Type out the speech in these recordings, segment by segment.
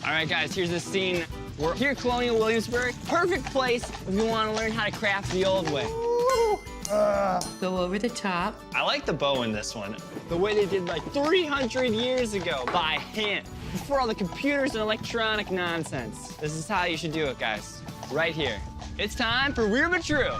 All right, guys, here's the scene. We're here at Colonial Williamsburg. Perfect place if you want to learn how to craft the old way. Go over the top. I like the bow in this one. The way they did like 300 years ago by hand, before all the computers and electronic nonsense. This is how you should do it, guys. Right here. It's time for Weird But True.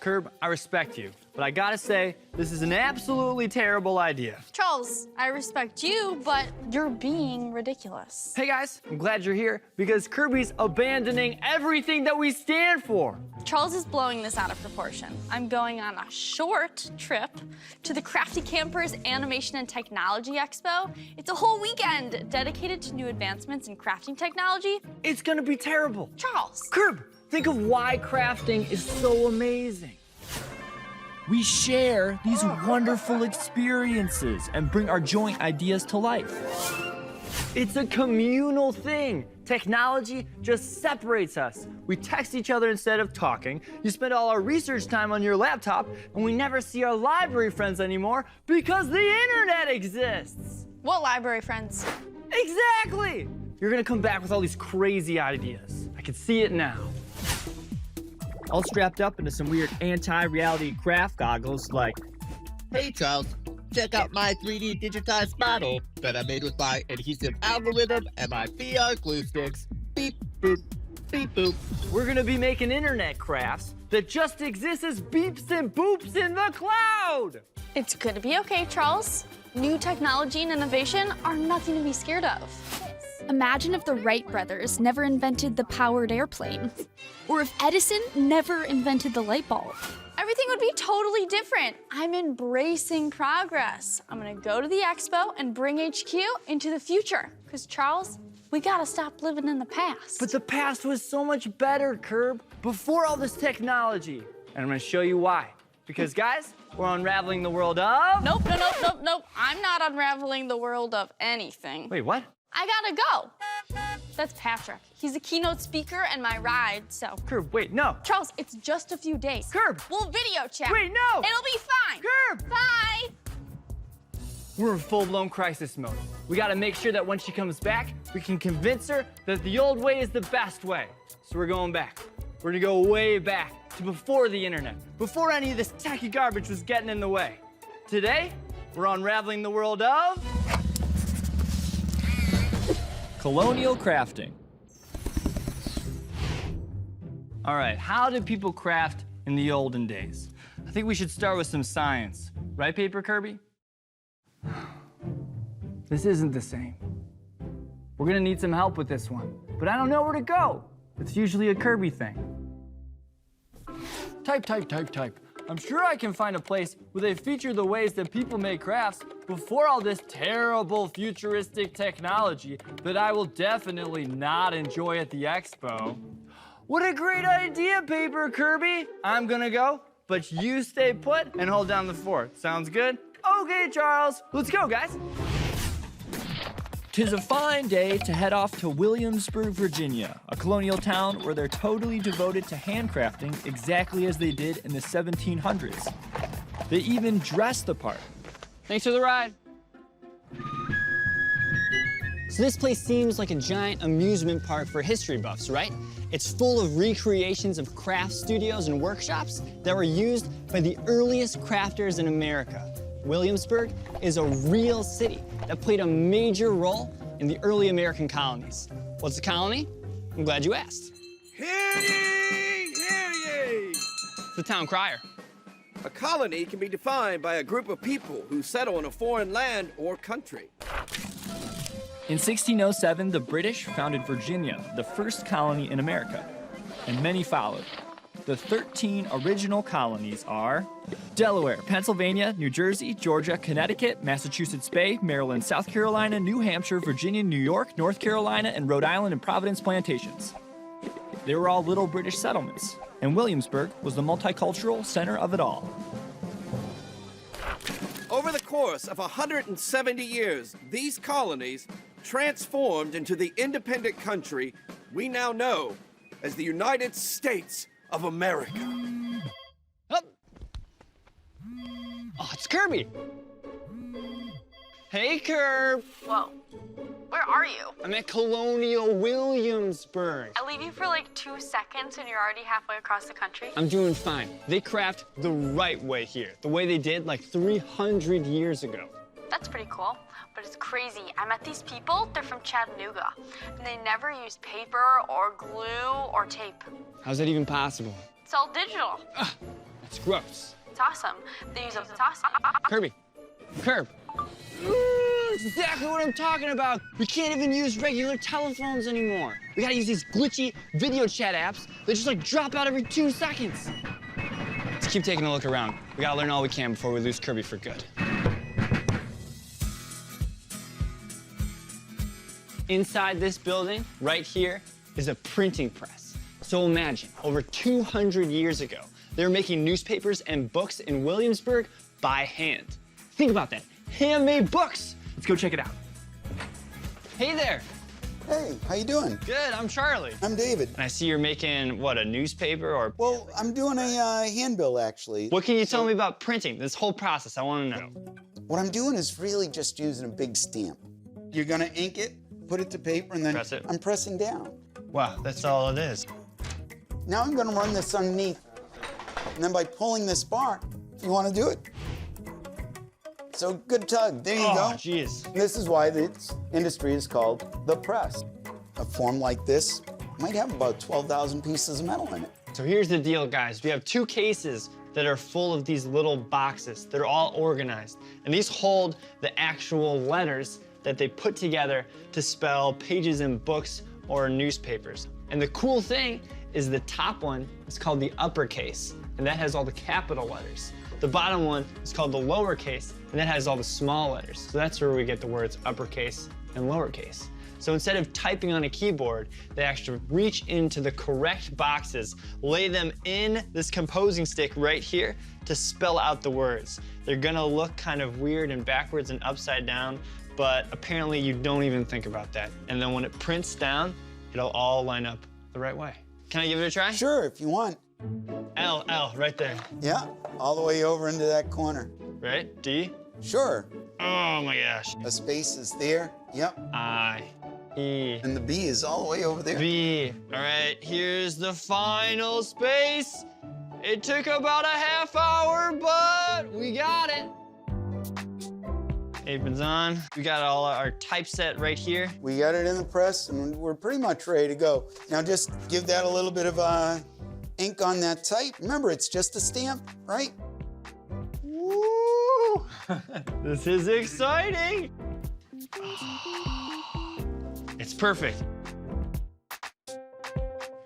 Curb, I respect you, but I gotta say, this is an absolutely terrible idea. Charles, I respect you, but you're being ridiculous. Hey guys, I'm glad you're here because Kirby's abandoning everything that we stand for. Charles is blowing this out of proportion. I'm going on a short trip to the Crafty Campers Animation and Technology Expo. It's a whole weekend dedicated to new advancements in crafting technology. It's gonna be terrible. Charles. Kirb, think of why crafting is so amazing. We share these wonderful experiences and bring our joint ideas to life. It's a communal thing. Technology just separates us. We text each other instead of talking. You spend all our research time on your laptop, and we never see our library friends anymore because the internet exists. What library friends? Exactly! You're gonna come back with all these crazy ideas. I can see it now. All strapped up into some weird anti-reality craft goggles like, Hey Charles, check out my 3D digitized model that I made with my adhesive algorithm and my VR glue sticks. Beep, boop, beep, boop. We're gonna be making internet crafts that just exist as beeps and boops in the cloud! It's gonna be okay, Charles. New technology and innovation are nothing to be scared of. Imagine if the Wright brothers never invented the powered airplane, or if Edison never invented the light bulb. Everything would be totally different. I'm embracing progress. I'm gonna go to the expo and bring HQ into the future. Because Charles, we gotta stop living in the past. But the past was so much better, Curb, before all this technology. And I'm gonna show you why. Because guys, we're unraveling the world of... Nope. I'm not unraveling the world of anything. Wait, what? I gotta go. That's Patrick. He's a keynote speaker and my ride, so. Curb, wait, no. Charles, it's just a few days. Curb! We'll video chat. Wait, no! It'll be fine. Curb! Bye! We're in full-blown crisis mode. We gotta make sure that when she comes back, we can convince her that the old way is the best way. So we're going back. We're gonna go way back to before the internet, before any of this tacky garbage was getting in the way. Today, we're unraveling the world of... colonial crafting. All right, how did people craft in the olden days? I think we should start with some science. Right, Paper Kirby? This isn't the same. We're gonna need some help with this one, but I don't know where to go. It's usually a Kirby thing. Type. I'm sure I can find a place where they feature the ways that people make crafts before all this terrible futuristic technology that I will definitely not enjoy at the expo. What a great idea, Paper Kirby! I'm gonna go, but you stay put and hold down the fort. Sounds good? Okay, Charles. Let's go, guys. 'Tis a fine day to head off to Williamsburg, Virginia, a colonial town where they're totally devoted to handcrafting exactly as they did in the 1700s. They even dress the part. Thanks for the ride. So this place seems like a giant amusement park for history buffs, right? It's full of recreations of craft studios and workshops that were used by the earliest crafters in America. Williamsburg is a real city that played a major role in the early American colonies. What's a colony? I'm glad you asked. Hear ye! Hear ye! It's the town crier. A colony can be defined by a group of people who settle in a foreign land or country. In 1607, the British founded Virginia, the first colony in America, and many followed. The 13 original colonies are Delaware, Pennsylvania, New Jersey, Georgia, Connecticut, Massachusetts Bay, Maryland, South Carolina, New Hampshire, Virginia, New York, North Carolina, and Rhode Island and Providence plantations. They were all little British settlements, and Williamsburg was the multicultural center of it all. Over the course of 170 years, these colonies transformed into the independent country we now know as the United States of America. Oh, it's Kirby. Hey, Kirb. Whoa. Where are you? I'm at Colonial Williamsburg. I leave you for like 2 seconds and you're already halfway across the country. I'm doing fine. They craft the right way here, the way they did like 300 years ago. That's pretty cool, but it's crazy. I met these people, they're from Chattanooga, and they never used paper or glue or tape. How's that even possible? It's all digital. That's gross. It's awesome. They use it's awesome. Kirby, Kirb. Ooh, that's exactly what I'm talking about. We can't even use regular telephones anymore. We gotta use these glitchy video chat apps that just like drop out every 2 seconds. Let's keep taking a look around. We gotta learn all we can before we lose Kirby for good. Inside this building, right here, is a printing press. So imagine, over 200 years ago, they were making newspapers and books in Williamsburg by hand. Think about that, handmade books. Let's go check it out. Hey there. Hey, how you doing? Good, I'm Charlie. I'm David. And I see you're making, what, a newspaper or? Well, I'm doing a handbill, actually. What can you tell me about printing, this whole process? I want to know. What I'm doing is really just using a big stamp. You're gonna ink it, put it to paper, and then Press it. I'm pressing down. Wow, that's all it is. Now I'm gonna run this underneath. And then by pulling this bar, if you wanna do it. So good tug, there you go. Oh, jeez. This is why this industry is called the press. A form like this might have about 12,000 pieces of metal in it. So here's the deal, guys. We have 2 cases that are full of these little boxes that are all organized. And these hold the actual letters that they put together to spell pages in books or newspapers. And the cool thing is the top one is called the uppercase, and that has all the capital letters. The bottom one is called the lowercase, and that has all the small letters. So that's where we get the words uppercase and lowercase. So instead of typing on a keyboard, they actually reach into the correct boxes, lay them in this composing stick right here to spell out the words. They're gonna look kind of weird and backwards and upside down, but apparently you don't even think about that. And then when it prints down, it'll all line up the right way. Can I give it a try? Sure, if you want. L, right there. Yeah, all the way over into that corner. Right? D? Sure. Oh my gosh. A space is there. Yep. I, E, And the B is all the way over there. B. All right, here's the final space. It took about a half hour, but we got it. Apron's on. We got all our typeset right here. We got it in the press, and we're pretty much ready to go. Now just give that a little bit of ink on that type. Remember, it's just a stamp, right? Woo! This is exciting. It's perfect.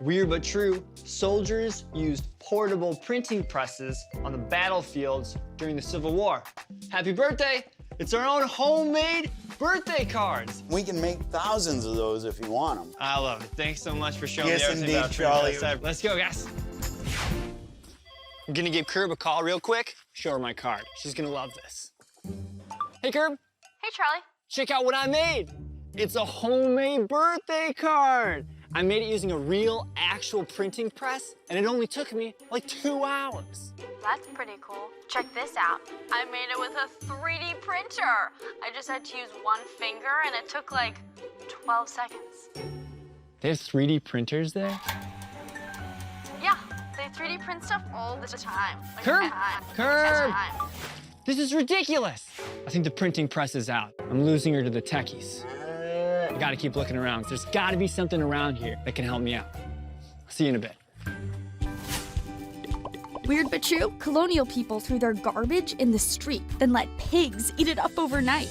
Weird but true, soldiers used portable printing presses on the battlefields during the Civil War. Happy birthday! It's our own homemade birthday cards. We can make thousands of those if you want them. I love it. Thanks so much for showing Yes, me everything indeed, about Charlie. printing. Let's go, guys. I'm gonna give Kirb a call real quick, show her my card. She's gonna love this. Hey, Kirb. Hey, Charlie. Check out what I made. It's a homemade birthday card. I made it using a real, actual printing press, and it only took me like 2 hours. That's pretty cool. Check this out. I made it with a 3D printer. I just had to use one finger and it took like 12 seconds. They have 3D printers there? Yeah, they 3D print stuff all the time. Like, Kirb! Kirb! Time. This is ridiculous. I think the printing press is out. I'm losing her to the techies. I gotta keep looking around. There's gotta be something around here that can help me out. See you in a bit. Weird but true, colonial people threw their garbage in the street, then let pigs eat it up overnight.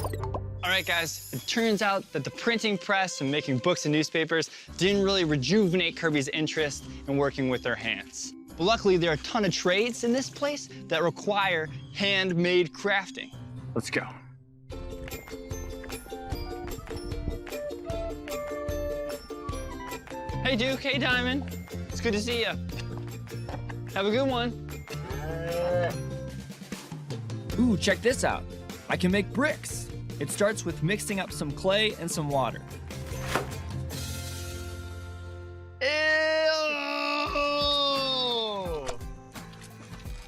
All right, guys, it turns out that the printing press and making books and newspapers didn't really rejuvenate Kirby's interest in working with their hands. But luckily, there are a ton of trades in this place that require handmade crafting. Let's go. Hey, Duke. Hey, Diamond. It's good to see you. Have a good one. Ooh, check this out. I can make bricks. It starts with mixing up some clay and some water.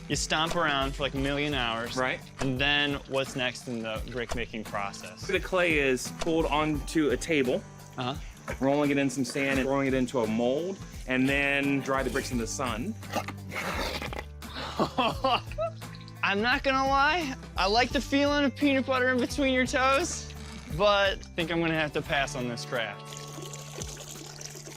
You stomp around for like a million hours. Right. And then what's next in the brick making process? The clay is pulled onto a table, rolling it in some sand and throwing it into a mold, and then dry the bricks in the sun. I'm not gonna lie, I like the feeling of peanut butter in between your toes, but I think I'm gonna have to pass on this craft.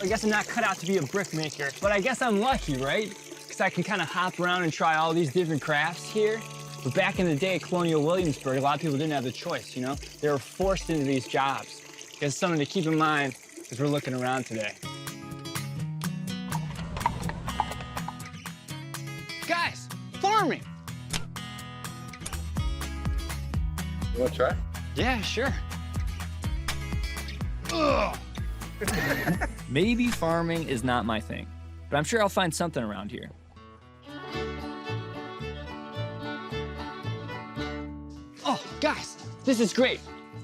I guess I'm not cut out to be a brick maker, but I guess I'm lucky, right? Because I can kind of hop around and try all these different crafts here. But back in the day at Colonial Williamsburg, a lot of people didn't have the choice, you know? They were forced into these jobs. It's something to keep in mind as we're looking around today. Guys, farming! You want to try? Yeah, sure. Maybe farming is not my thing, but I'm sure I'll find something around here. Oh, guys, this is great.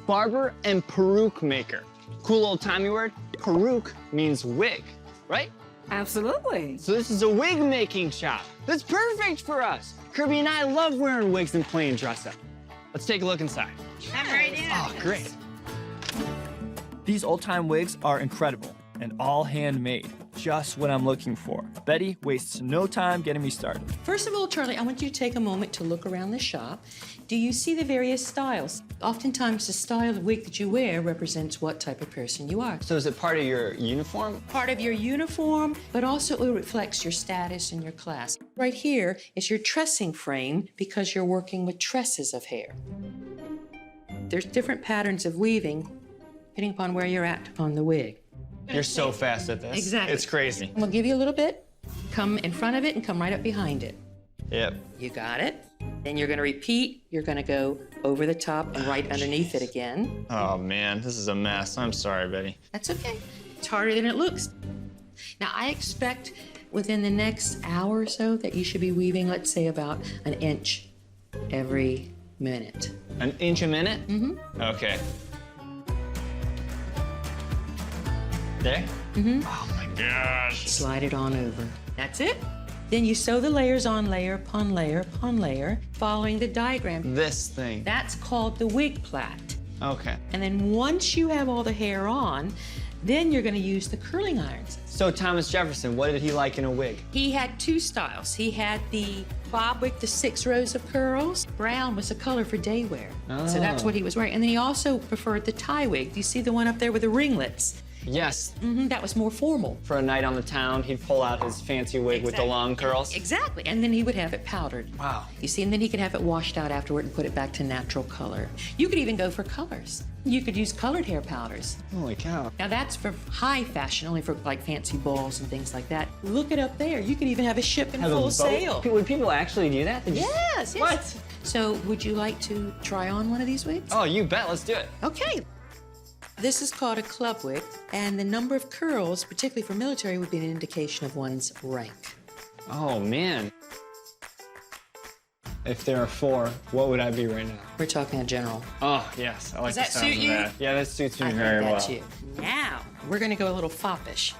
Barber and peruke maker. Cool old-timey word. Peruke means wig, right? Absolutely. So this is a wig making shop. That's perfect for us. Kirby and I love wearing wigs and playing dress up. Let's take a look inside. I'm right in. Oh, great. These old-time wigs are incredible and all handmade. Just what I'm looking for. Betty wastes no time getting me started. First of all, Charlie, I want you to take a moment to look around the shop. Do you see the various styles? Oftentimes, the style of wig that you wear represents what type of person you are. So is it part of your uniform? Part of your uniform, but also it reflects your status and your class. Right here is your tressing frame because you're working with tresses of hair. There's different patterns of weaving depending upon where you're at on the wig. You're so fast at this. Exactly. It's crazy. We'll give you a little bit. Come in front of it and come right up behind it. Yep. You got it. Then you're gonna repeat. You're gonna go over the top and right underneath it again. Oh, man, this is a mess. I'm sorry, Betty. That's okay. It's harder than it looks. Now, I expect within the next hour or so that you should be weaving, let's say, about an inch every minute. An inch a minute? Mm-hmm. Okay. There? Mm-hmm. Oh, my gosh. Slide it on over. That's it. Then you sew the layers on layer upon layer upon layer, following the diagram. This thing. That's called the wig plait. Okay. And then once you have all the hair on, then you're gonna use the curling irons. So Thomas Jefferson, what did he like in a wig? He had two styles. He had the bob wig, the 6 rows of curls. Brown was the color for day wear. So that's what he was wearing. And then he also preferred the tie wig. Do you see the one up there with the ringlets? Yes. Mm-hmm, that was more formal. For a night on the town, he'd pull out his fancy wig with the long curls. Exactly. And then he would have it powdered. Wow. You see, and then he could have it washed out afterward and put it back to natural color. You could even go for colors. You could use colored hair powders. Holy cow. Now that's for high fashion, only for like fancy balls and things like that. Look it up there. You could even have a ship in full sail. Would people actually do that? Yes, yes. What? So would you like to try on one of these wigs? Oh, you bet. Let's do it. Okay. This is called a club wig, and the number of curls, particularly for military, would be an indication of one's rank. Oh, man. If there are 4, what would I be right now? We're talking a general. Oh, yes. I like Does the that sound suit of you? that. Yeah, that suits me I very think well. that's you. Now, we're gonna go a little foppish.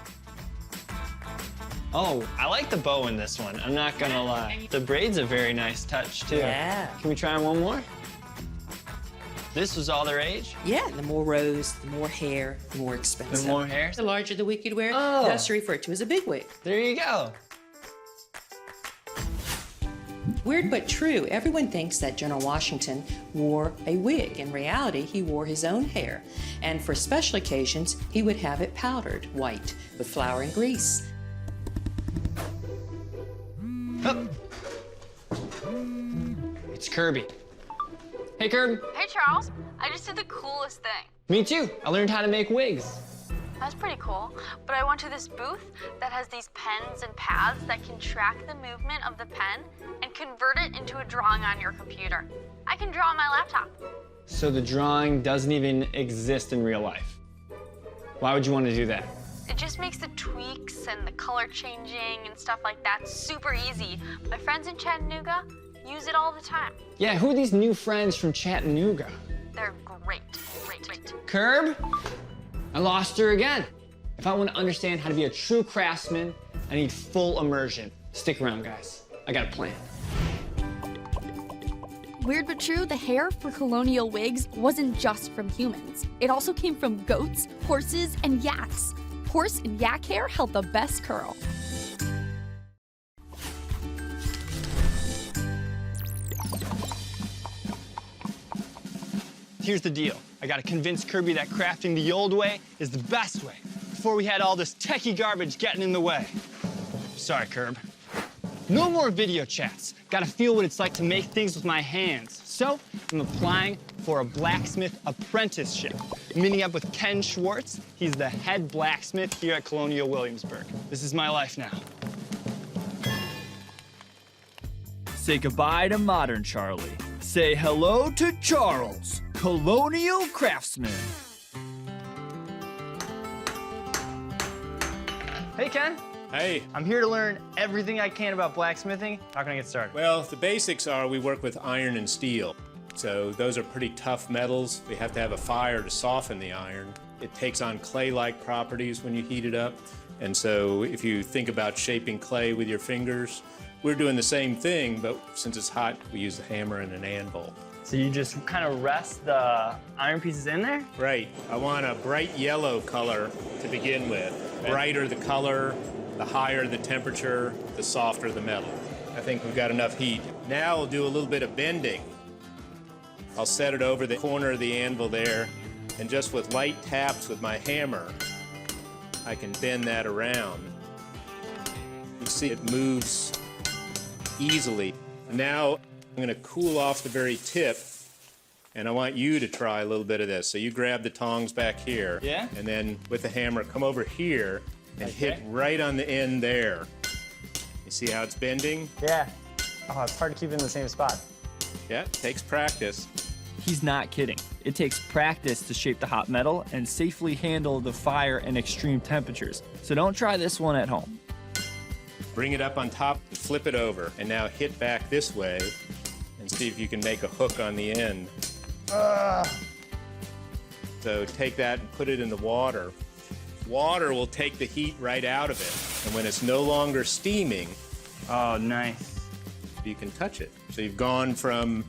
Oh, I like the bow in this one. I'm not gonna lie. The braid's a very nice touch, too. Yeah. Can we try one more? This was all their age? Yeah, the more rows, the more hair, the more expensive. The more hair? The larger the wig you'd wear, Oh. thus referred to as a big wig. There you go. Weird but true, everyone thinks that General Washington wore a wig. In reality, he wore his own hair. And for special occasions, he would have it powdered white with flour and grease. Oh. It's Kirby. Hey, Kirby. Hey, Charles. I just did the coolest thing. Me too. I learned how to make wigs. That's pretty cool. But I went to this booth that has these pens and pads that can track the movement of the pen and convert it into a drawing on your computer. I can draw on my laptop. So the drawing doesn't even exist in real life. Why would you want to do that? It just makes the tweaks inks and the color changing and stuff like that. Super easy. My friends in Chattanooga use it all the time. Yeah, who are these new friends from Chattanooga? They're great. Curb? I lost her again. If I want to understand how to be a true craftsman, I need full immersion. Stick around, guys. I got a plan. Weird but true, the hair for colonial wigs wasn't just from humans. It also came from goats, horses, and yaks. Horse and yak hair held the best curl. Here's the deal. I gotta convince Kirby that crafting the old way is the best way, before we had all this techie garbage getting in the way. Sorry, Kirb. No more video chats. Gotta feel what it's like to make things with my hands. So, I'm applying for a blacksmith apprenticeship. I'm meeting up with Ken Schwartz. He's the head blacksmith here at Colonial Williamsburg. This is my life now. Say goodbye to modern Charlie. Say hello to Charles, colonial craftsman. Hey, Ken. Hey. I'm here to learn everything I can about blacksmithing. How can I get started? Well, the basics are we work with iron and steel. So those are pretty tough metals. We have to have a fire to soften the iron. It takes on clay-like properties when you heat it up. And so if you think about shaping clay with your fingers, we're doing the same thing, but since it's hot, we use a hammer and an anvil. So you just kind of rest the iron pieces in there? Right. I want a bright yellow color to begin with. The brighter the color, the higher the temperature, the softer the metal. I think we've got enough heat. Now we'll do a little bit of bending. I'll set it over the corner of the anvil there, and just with light taps with my hammer, I can bend that around. You see it moves easily. Now I'm going to cool off the very tip, and I want you to try a little bit of this. So you grab the tongs back here, Yeah? and then with the hammer, come over here and hit right on the end there. You see how it's bending? Yeah. Oh, it's hard to keep it in the same spot. Yeah, it takes practice. He's not kidding. It takes practice to shape the hot metal and safely handle the fire and extreme temperatures. So don't try this one at home. Bring it up on top and flip it over. And now hit back this way and see if you can make a hook on the end. So take that and put it in the water. Water will take the heat right out of it. And when it's no longer steaming, oh, nice, you can touch it. So you've gone from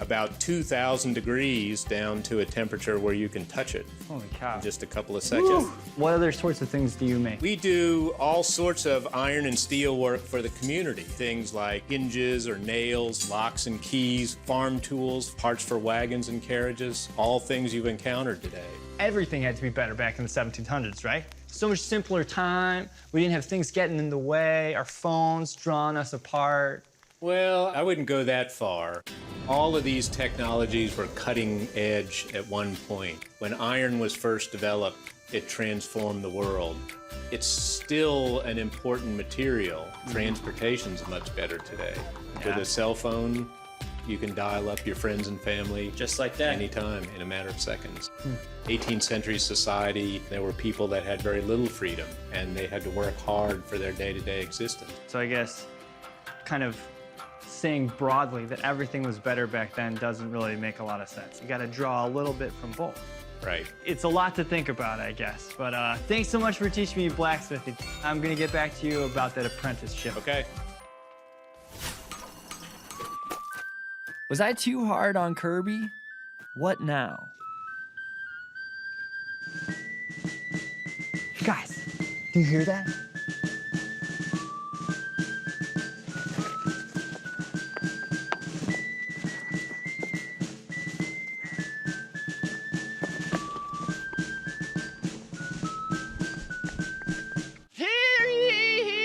about 2,000 degrees down to a temperature where you can touch it. Holy cow. In just a couple of seconds. Woo. What other sorts of things do you make? We do all sorts of iron and steel work for the community. Things like hinges or nails, locks and keys, farm tools, parts for wagons and carriages, all things you've encountered today. Everything had to be better back in the 1700s, right? So much simpler time. We didn't have things getting in the way, our phones drawing us apart. Well, I wouldn't go that far. All of these technologies were cutting edge at one point. When iron was first developed, it transformed the world. It's still an important material. Transportation's much better today. Yeah. With a cell phone, you can dial up your friends and family just like that, anytime in a matter of seconds. 18th century society, there were people that had very little freedom, and they had to work hard for their day-to-day existence. So I guess kind of saying broadly that everything was better back then doesn't really make a lot of sense. You got to draw a little bit from both. Right. It's a lot to think about, I guess. But thanks so much for teaching me blacksmithing. I'm going to get back to you about that apprenticeship. Okay. Was I too hard on Kirby? What now? Guys, do you hear that? Hear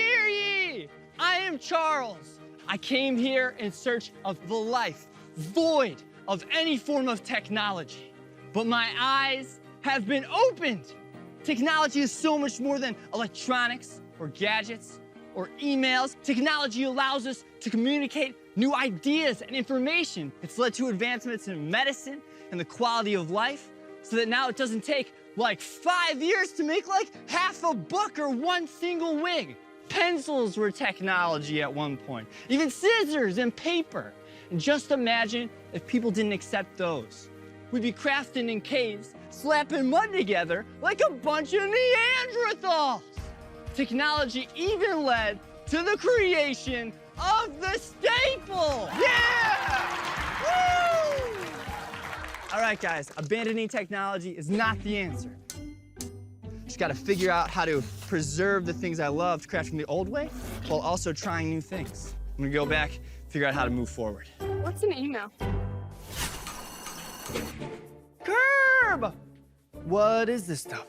ye! I am Charles. I came here in search of the life void of any form of technology. But my eyes have been opened. Technology is so much more than electronics or gadgets or emails. Technology allows us to communicate new ideas and information. It's led to advancements in medicine and the quality of life, so that now it doesn't take Like 5 years to make like half a book or one single wig. Pencils were technology at one point. Even scissors and paper. And just imagine if people didn't accept those. We'd be crafting in caves, slapping mud together like a bunch of Neanderthals. Technology even led to the creation of the staple. Yeah! Woo! All right, guys, abandoning technology is not the answer. Just gotta figure out how to preserve the things I loved crafting the old way while also trying new things. I'm gonna go back, figure out how to move forward. What's an email? Curb! What is this stuff?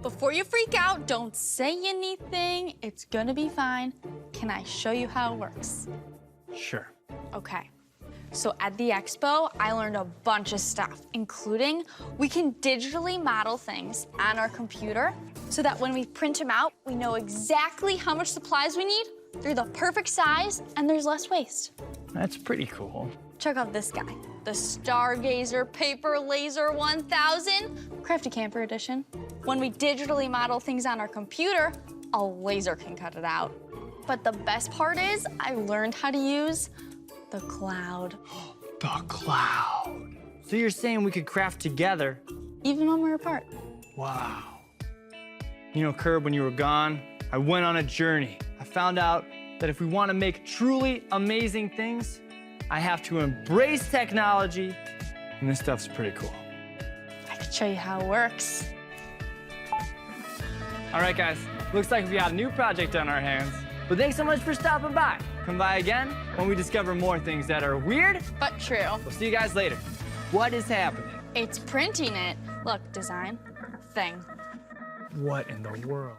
Before you freak out, don't say anything. It's gonna be fine. Can I show you how it works? Sure. Okay. So at the Expo, I learned a bunch of stuff, including we can digitally model things on our computer so that when we print them out, we know exactly how much supplies we need, they're the perfect size, and there's less waste. That's pretty cool. Check out this guy, the Stargazer Paper Laser 1000, Crafty Camper Edition. When we digitally model things on our computer, a laser can cut it out. But the best part is I learned how to use the cloud. The cloud. So you're saying we could craft together? Even when we're apart. Wow. You know, Curb, when you were gone, I went on a journey. I found out that if we want to make truly amazing things, I have to embrace technology, and this stuff's pretty cool. I can show you how it works. All right, guys, looks like we got a new project on our hands. But thanks so much for stopping by. Come by again when we discover more things that are weird. But true. We'll see you guys later. What is happening? It's printing it. Look, design, thing. What in the world?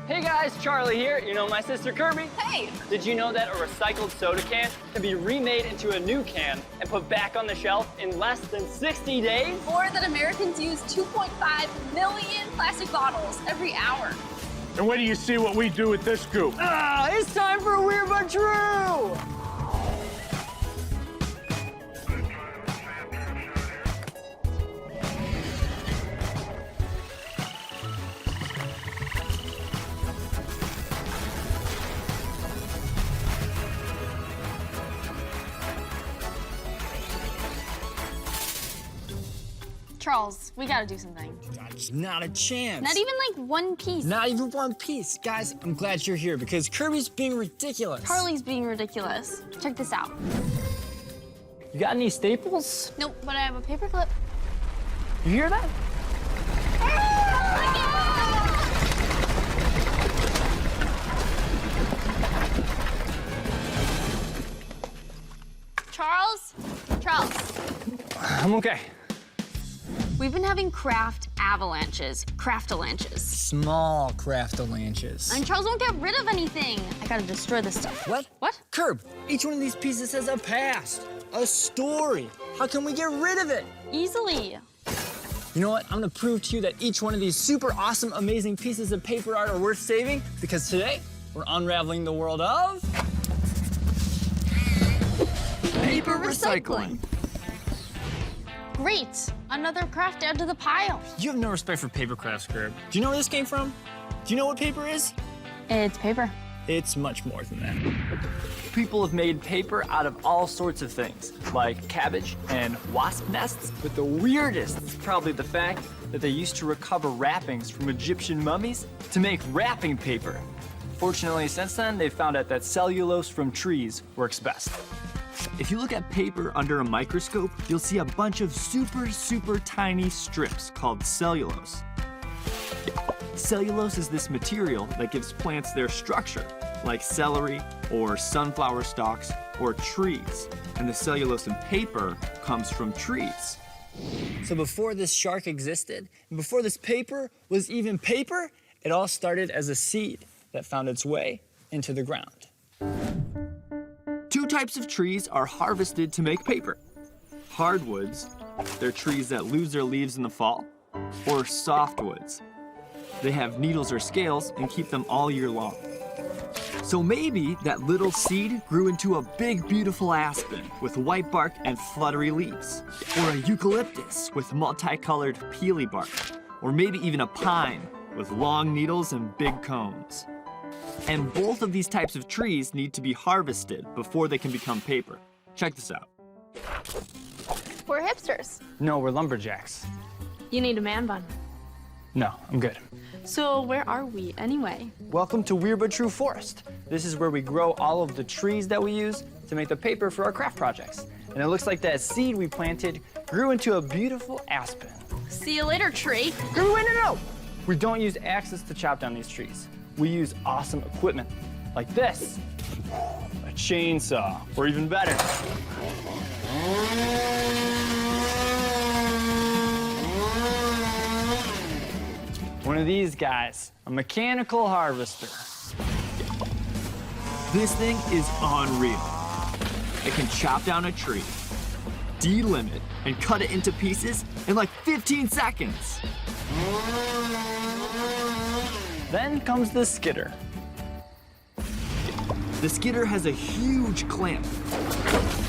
Hey guys, Charlie here. You know my sister Kirby? Hey! Did you know that a recycled soda can can be remade into a new can and put back on the shelf in less than 60 days? Or that Americans use 2.5 million plastic bottles every hour. And wait till you see what we do with this goop. It's time for Weird But True! Charles, we gotta do something. There's not a chance. Not even like one piece. Not even one piece. Guys, I'm glad you're here because Kirby's being ridiculous. Charlie's being ridiculous. Check this out. You got any staples? Nope, but I have a paper clip. You hear that? Charles? Charles. I'm okay. We've been having craft avalanches, Craftalanches. Small Craftalanches. And Charles won't get rid of anything. I gotta destroy this stuff. What? What? Curb, each one of these pieces has a past, a story. How can we get rid of it? Easily. You know what? I'm gonna prove to you that each one of these super awesome, amazing pieces of paper art are worth saving because today we're unraveling the world of paper recycling. Great. Another craft to add to the pile. You have no respect for paper crafts, Curb. Do you know where this came from? Do you know what paper is? It's paper. It's much more than that. People have made paper out of all sorts of things, like cabbage and wasp nests. But the weirdest is probably the fact that they used to recover wrappings from Egyptian mummies to make wrapping paper. Fortunately, since then, they've found out that cellulose from trees works best. If you look at paper under a microscope, you'll see a bunch of super tiny strips called cellulose. Cellulose is this material that gives plants their structure, like celery or sunflower stalks or trees. And the cellulose in paper comes from trees. So before this shark existed, and before this paper was even paper, it all started as a seed that found its way into the ground. Two types of trees are harvested to make paper. Hardwoods, they're trees that lose their leaves in the fall, or softwoods. They have needles or scales and keep them all year long. So maybe that little seed grew into a big, beautiful aspen with white bark and fluttery leaves, or a eucalyptus with multicolored peely bark, or maybe even a pine with long needles and big cones. And both of these types of trees need to be harvested before they can become paper. Check this out. We're hipsters. No, we're lumberjacks. You need a man bun. No, I'm good. So where are we anyway? Welcome to Weird But True Forest. This is where we grow all of the trees that we use to make the paper for our craft projects. And it looks like that seed we planted grew into a beautiful aspen. See you later, tree. No! We don't use axes to chop down these trees. We use awesome equipment, like this. A chainsaw, or even better. One of these guys, a mechanical harvester. This thing is unreal. It can chop down a tree, delimb it, and cut it into pieces in like 15 seconds. Then comes the skidder. The skidder has a huge clamp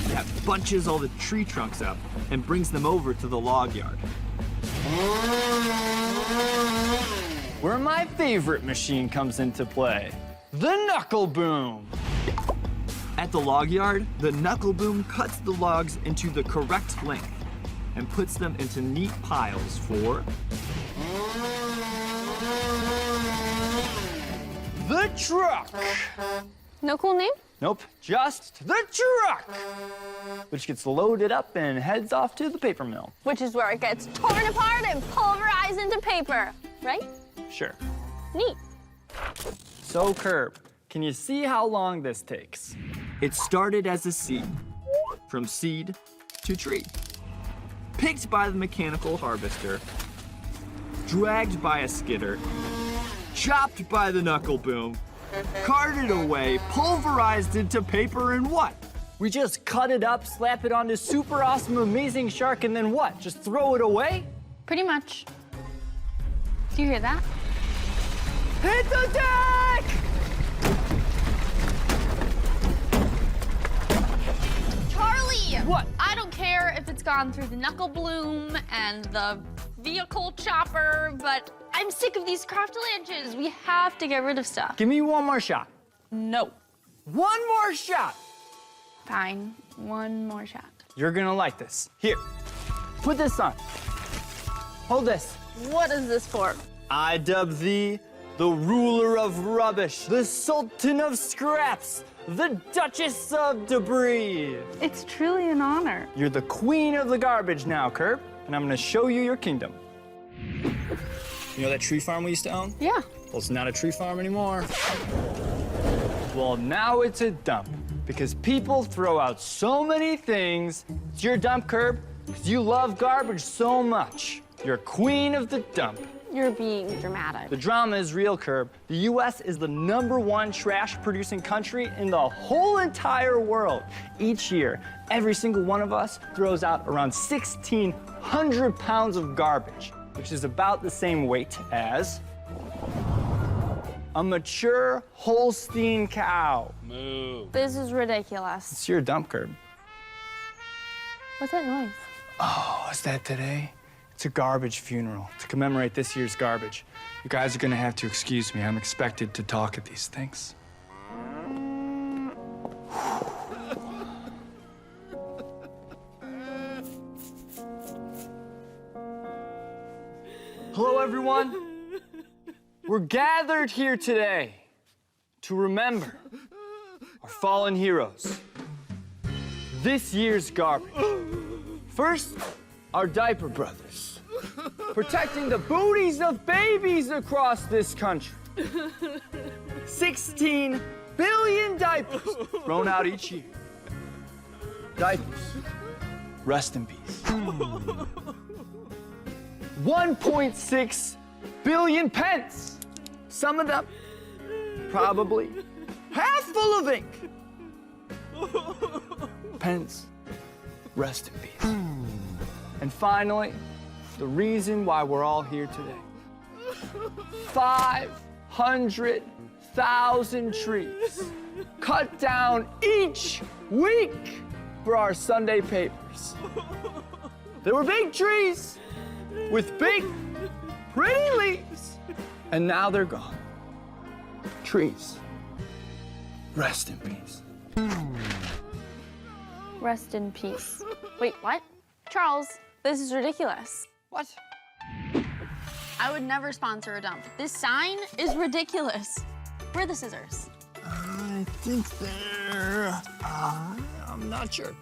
that bunches all the tree trunks up and brings them over to the log yard. Where my favorite machine comes into play, the knuckle boom. At the log yard, the knuckle boom cuts the logs into the correct length and puts them into neat piles for the truck. No cool name? Nope, just the truck, which gets loaded up and heads off to the paper mill. Which is where it gets torn apart and pulverized into paper, right? Sure. Neat. So, Curb, can you see how long this takes? It started as a seed, from seed to tree. Picked by the mechanical harvester, dragged by a skidder, chopped by the knuckle boom, carted away, pulverized into paper, and what? We just cut it up, slap it on this super awesome, amazing shark, and then what? Just throw it away? Pretty much. Do you hear that? Hit the deck! Charlie! What? I don't care if it's gone through the knuckle bloom and the vehicle chopper, but I'm sick of these Craftalanches. We have to get rid of stuff. Give me one more shot. No. One more shot! Fine. One more shot. You're gonna like this. Here, put this on. Hold this. What is this for? I dub thee the ruler of rubbish, the sultan of scraps, the duchess of debris. It's truly an honor. You're the queen of the garbage now, Curb, and I'm gonna show you your kingdom. You know that tree farm we used to own? Yeah. Well, it's not a tree farm anymore. Well, now it's a dump, because people throw out so many things. It's your dump, Curb, because you love garbage so much. You're queen of the dump. You're being dramatic. The drama is real, Curb. The US is the #1 trash-producing country in the whole entire world. Each year, every single one of us throws out around 1,600 pounds of garbage, which is about the same weight as a mature Holstein cow. Moo. This is ridiculous. It's your dump, Curb. What's that noise? Oh, is that today? It's a garbage funeral to commemorate this year's garbage. You guys are gonna have to excuse me. I'm expected to talk at these things. Hello, everyone. We're gathered here today to remember our fallen heroes. This year's garbage. First, our diaper brothers, protecting the booties of babies across this country. 16 billion diapers thrown out each year. Diapers, rest in peace. 1.6 billion pens. Some of them probably half full of ink. Pens, rest in peace. And finally, the reason why we're all here today. 500 1,000 trees cut down each week for our Sunday papers. They were big trees with big, pretty leaves, and now they're gone. Trees, rest in peace. Rest in peace. Wait, what? Charles, this is ridiculous. What? I would never sponsor a dump. This sign is ridiculous. Where are the scissors? I think they're... I'm not sure.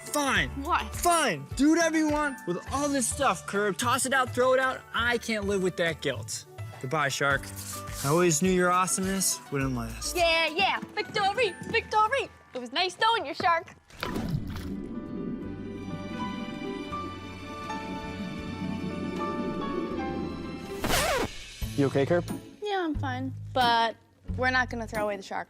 Fine. What? Fine. Do whatever you want with all this stuff, Curb. Toss it out, throw it out. I can't live with that guilt. Goodbye, Shark. I always knew your awesomeness wouldn't last. Yeah, yeah. Victory, victory. It was nice knowing you, Shark. You okay, Curb? Yeah, I'm fine. But we're not gonna throw away the shark.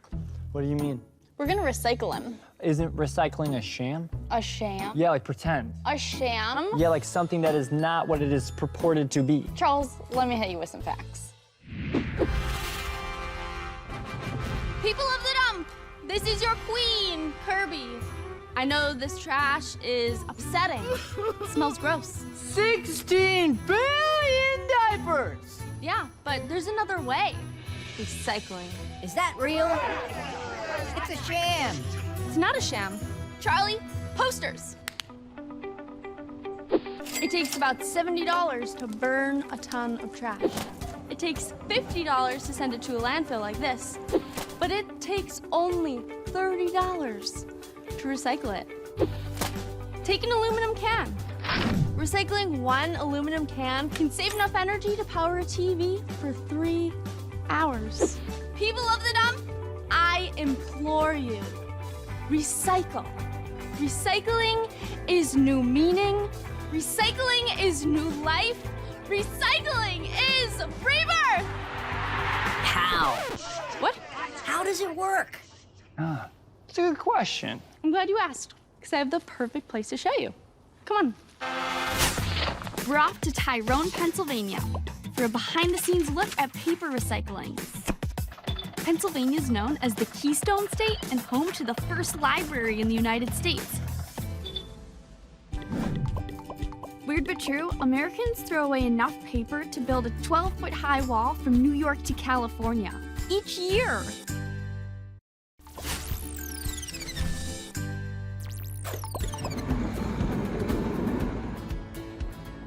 What do you mean? We're gonna recycle him. Isn't recycling a sham? A sham? Yeah, like pretend. A sham? Yeah, like something that is not what it is purported to be. Charles, let me hit you with some facts. People of the dump, this is your queen, Kirby. I know this trash is upsetting. It smells gross. 16 billion diapers! Yeah, but there's another way. Recycling. Is that real? It's a sham. It's not a sham. Charlie, posters. It takes about $70 to burn a ton of trash. It takes $50 to send it to a landfill like this. But it takes only $30 to recycle it. Take an aluminum can. Recycling one aluminum can can save enough energy to power a TV for 3 hours. People of the dump, I implore you, recycle. Recycling is new meaning. Recycling is new life. Recycling is rebirth! How? What? How does it work? It's a good question. I'm glad you asked, because I have the perfect place to show you. Come on. We're off to Tyrone, Pennsylvania for a behind-the-scenes look at paper recycling. Pennsylvania is known as the Keystone State and home to the first library in the United States. Weird but true, Americans throw away enough paper to build a 12-foot high wall from New York to California each year.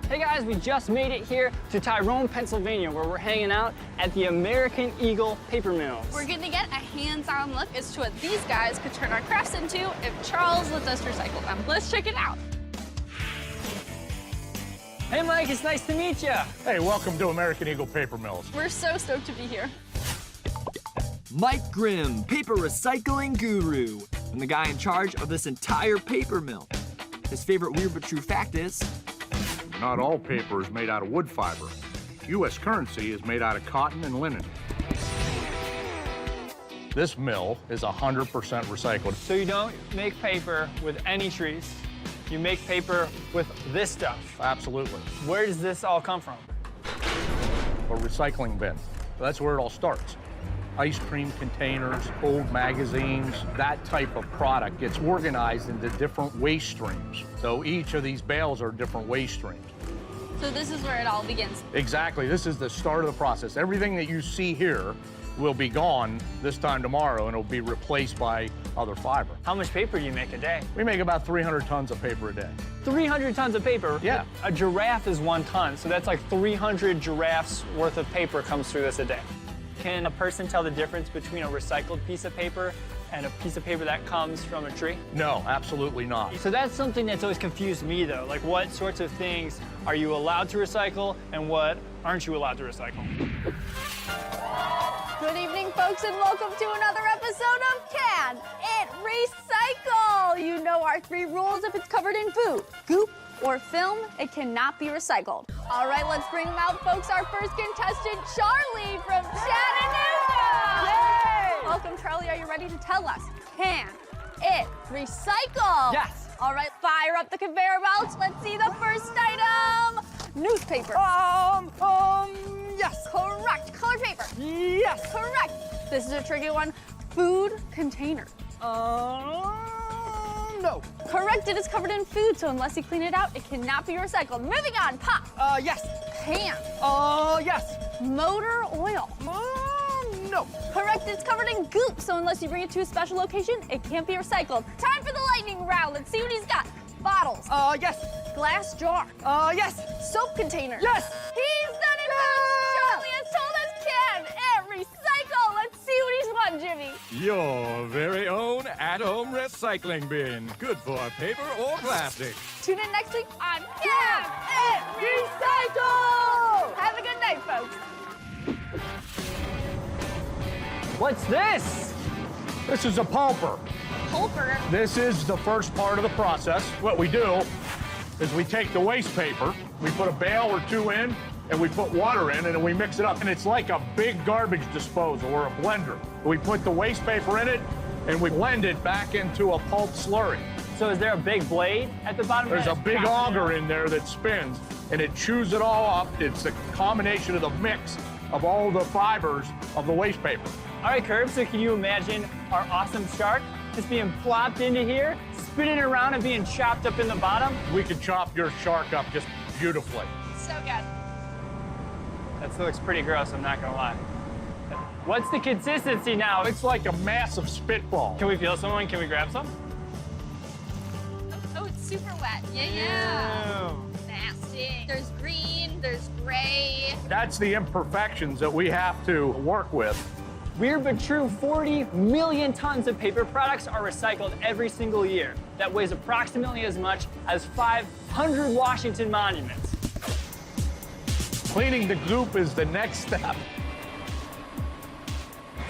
Hey guys, we just made it here to Tyrone, Pennsylvania, where we're hanging out at the American Eagle Paper Mills. We're gonna get a hands-on look as to what these guys could turn our crafts into if Charles lets us recycle them. Let's check it out. Hey Mike, it's nice to meet you. Hey, welcome to American Eagle Paper Mills. We're so stoked to be here. Mike Grimm, paper recycling guru, and the guy in charge of this entire paper mill. His favorite weird but true fact is, Not all paper is made out of wood fiber. U.S. currency is made out of cotton and linen. This mill is 100% recycled. So you don't make paper with any trees. You make paper with this stuff. Absolutely. Where does this all come from? A recycling bin. That's where it all starts. Ice cream containers, old magazines, that type of product gets organized into different waste streams. So each of these bales are different waste streams. So this is where it all begins. Exactly. This is the start of the process. Everything that you see here will be gone this time tomorrow, and it'll be replaced by other fiber. How much paper do you make a day? We make about 300 tons of paper a day. 300 tons of paper? Yeah. A giraffe is 1 ton, so that's like 300 giraffes worth of paper comes through this a day. Can a person tell the difference between a recycled piece of paper and a piece of paper that comes from a tree? No, absolutely not. So that's something that's always confused me though. Like what sorts of things are you allowed to recycle and what aren't you allowed to recycle? Good evening, folks, and welcome to another episode of Can It Recycle? You know our 3 rules if it's covered in food, goop, or film, it cannot be recycled. All right, let's bring them out, folks. Our first contestant, Charlie from Chattanooga. Yay! Welcome, Charlie. Are you ready to tell us, can it recycle? yes. All right, fire up the conveyor belts. Let's see the first item. Newspaper. Yes. Correct. Colored paper. Yes. Correct. This is a tricky one. Food container. No. Correct, it is covered in food, so unless you clean it out, it cannot be recycled. Moving on, pop. Yes. Pan. Yes. Motor oil. No. Correct, it's covered in goop, so unless you bring it to a special location, it can't be recycled. Time for the lightning round. Let's see what he's got. Bottles. Yes. Glass jar. Yes. Soap container. Yes. He's done it, folks. Charlie has told us can and recycle. Let's see what he's won, Jimmy. Your very own at-home recycling bin. Good for paper or plastic. Tune in next week on Can and Recycle. Have a good night, folks. What's this? This is a pulper. Pulper. This is the first part of the process. What we do is we take the waste paper, we put a bale or two in, and we put water in, and then we mix it up. And it's like a big garbage disposal or a blender. We put the waste paper in it, and we blend it back into a pulp slurry. So is there a big blade at the bottom? There's a big auger in there that spins, and it chews it all up. It's a combination of the mix of all the fibers of the waste paper. All right, Curb, so can you imagine our awesome shark just being plopped into here, spinning around and being chopped up in the bottom? We could chop your shark up just beautifully. So good. That looks pretty gross, I'm not gonna lie. What's the consistency now? It's like a massive spitball. Can we feel someone? Can we grab some? Oh, it's super wet. Yeah. Nasty. There's green, there's gray. That's the imperfections that we have to work with. Weird but true, 40 million tons of paper products are recycled every single year. That weighs approximately as much as 500 Washington monuments. Cleaning the goop is the next step.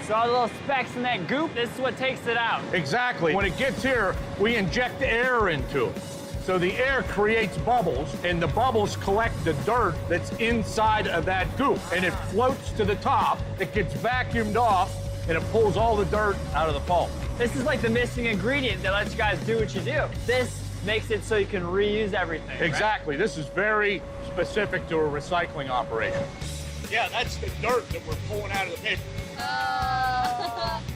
So all the little specks in that goop, this is what takes it out. Exactly. When it gets here, we inject air into it. So the air creates bubbles, and the bubbles collect the dirt that's inside of that goop, and it floats to the top. It gets vacuumed off, and it pulls all the dirt out of the pulp. This is like the missing ingredient that lets you guys do what you do. This makes it so you can reuse everything. Exactly. Right? This is very specific to a recycling operation. Yeah, that's the dirt that we're pulling out of the paper.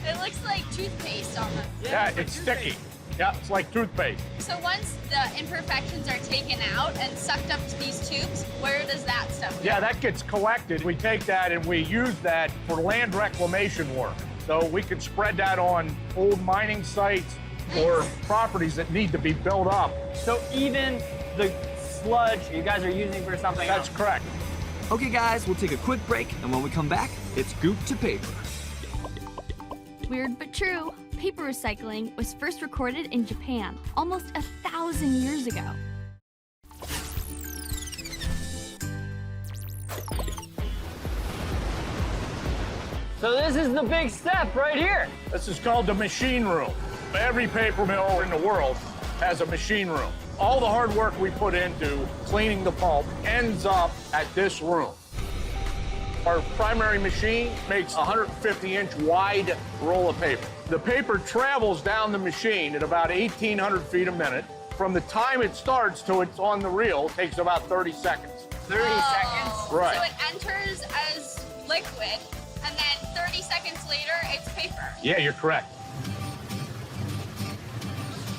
It looks like toothpaste almost. Yeah, it's sticky. Yeah, it's like toothpaste. So once the imperfections are taken out and sucked up to these tubes, where does that stuff go? Yeah, that gets collected. We take that and we use that for land reclamation work. So we can spread that on old mining sites or properties that need to be built up. So even the sludge you guys are using for something else? That's correct. Okay, guys, we'll take a quick break, and when we come back, it's goop to paper. Weird but true, paper recycling was first recorded in Japan almost 1,000 years ago. So this is the big step right here. This is called the machine room. Every paper mill in the world has a machine room. All the hard work we put into cleaning the pulp ends up at this room. Our primary machine makes a 150-inch wide roll of paper. The paper travels down the machine at about 1,800 feet a minute. From the time it starts till it's on the reel takes about 30 seconds. 30 seconds? Right. So it enters as liquid, and then 30 seconds later, it's paper. Yeah, you're correct.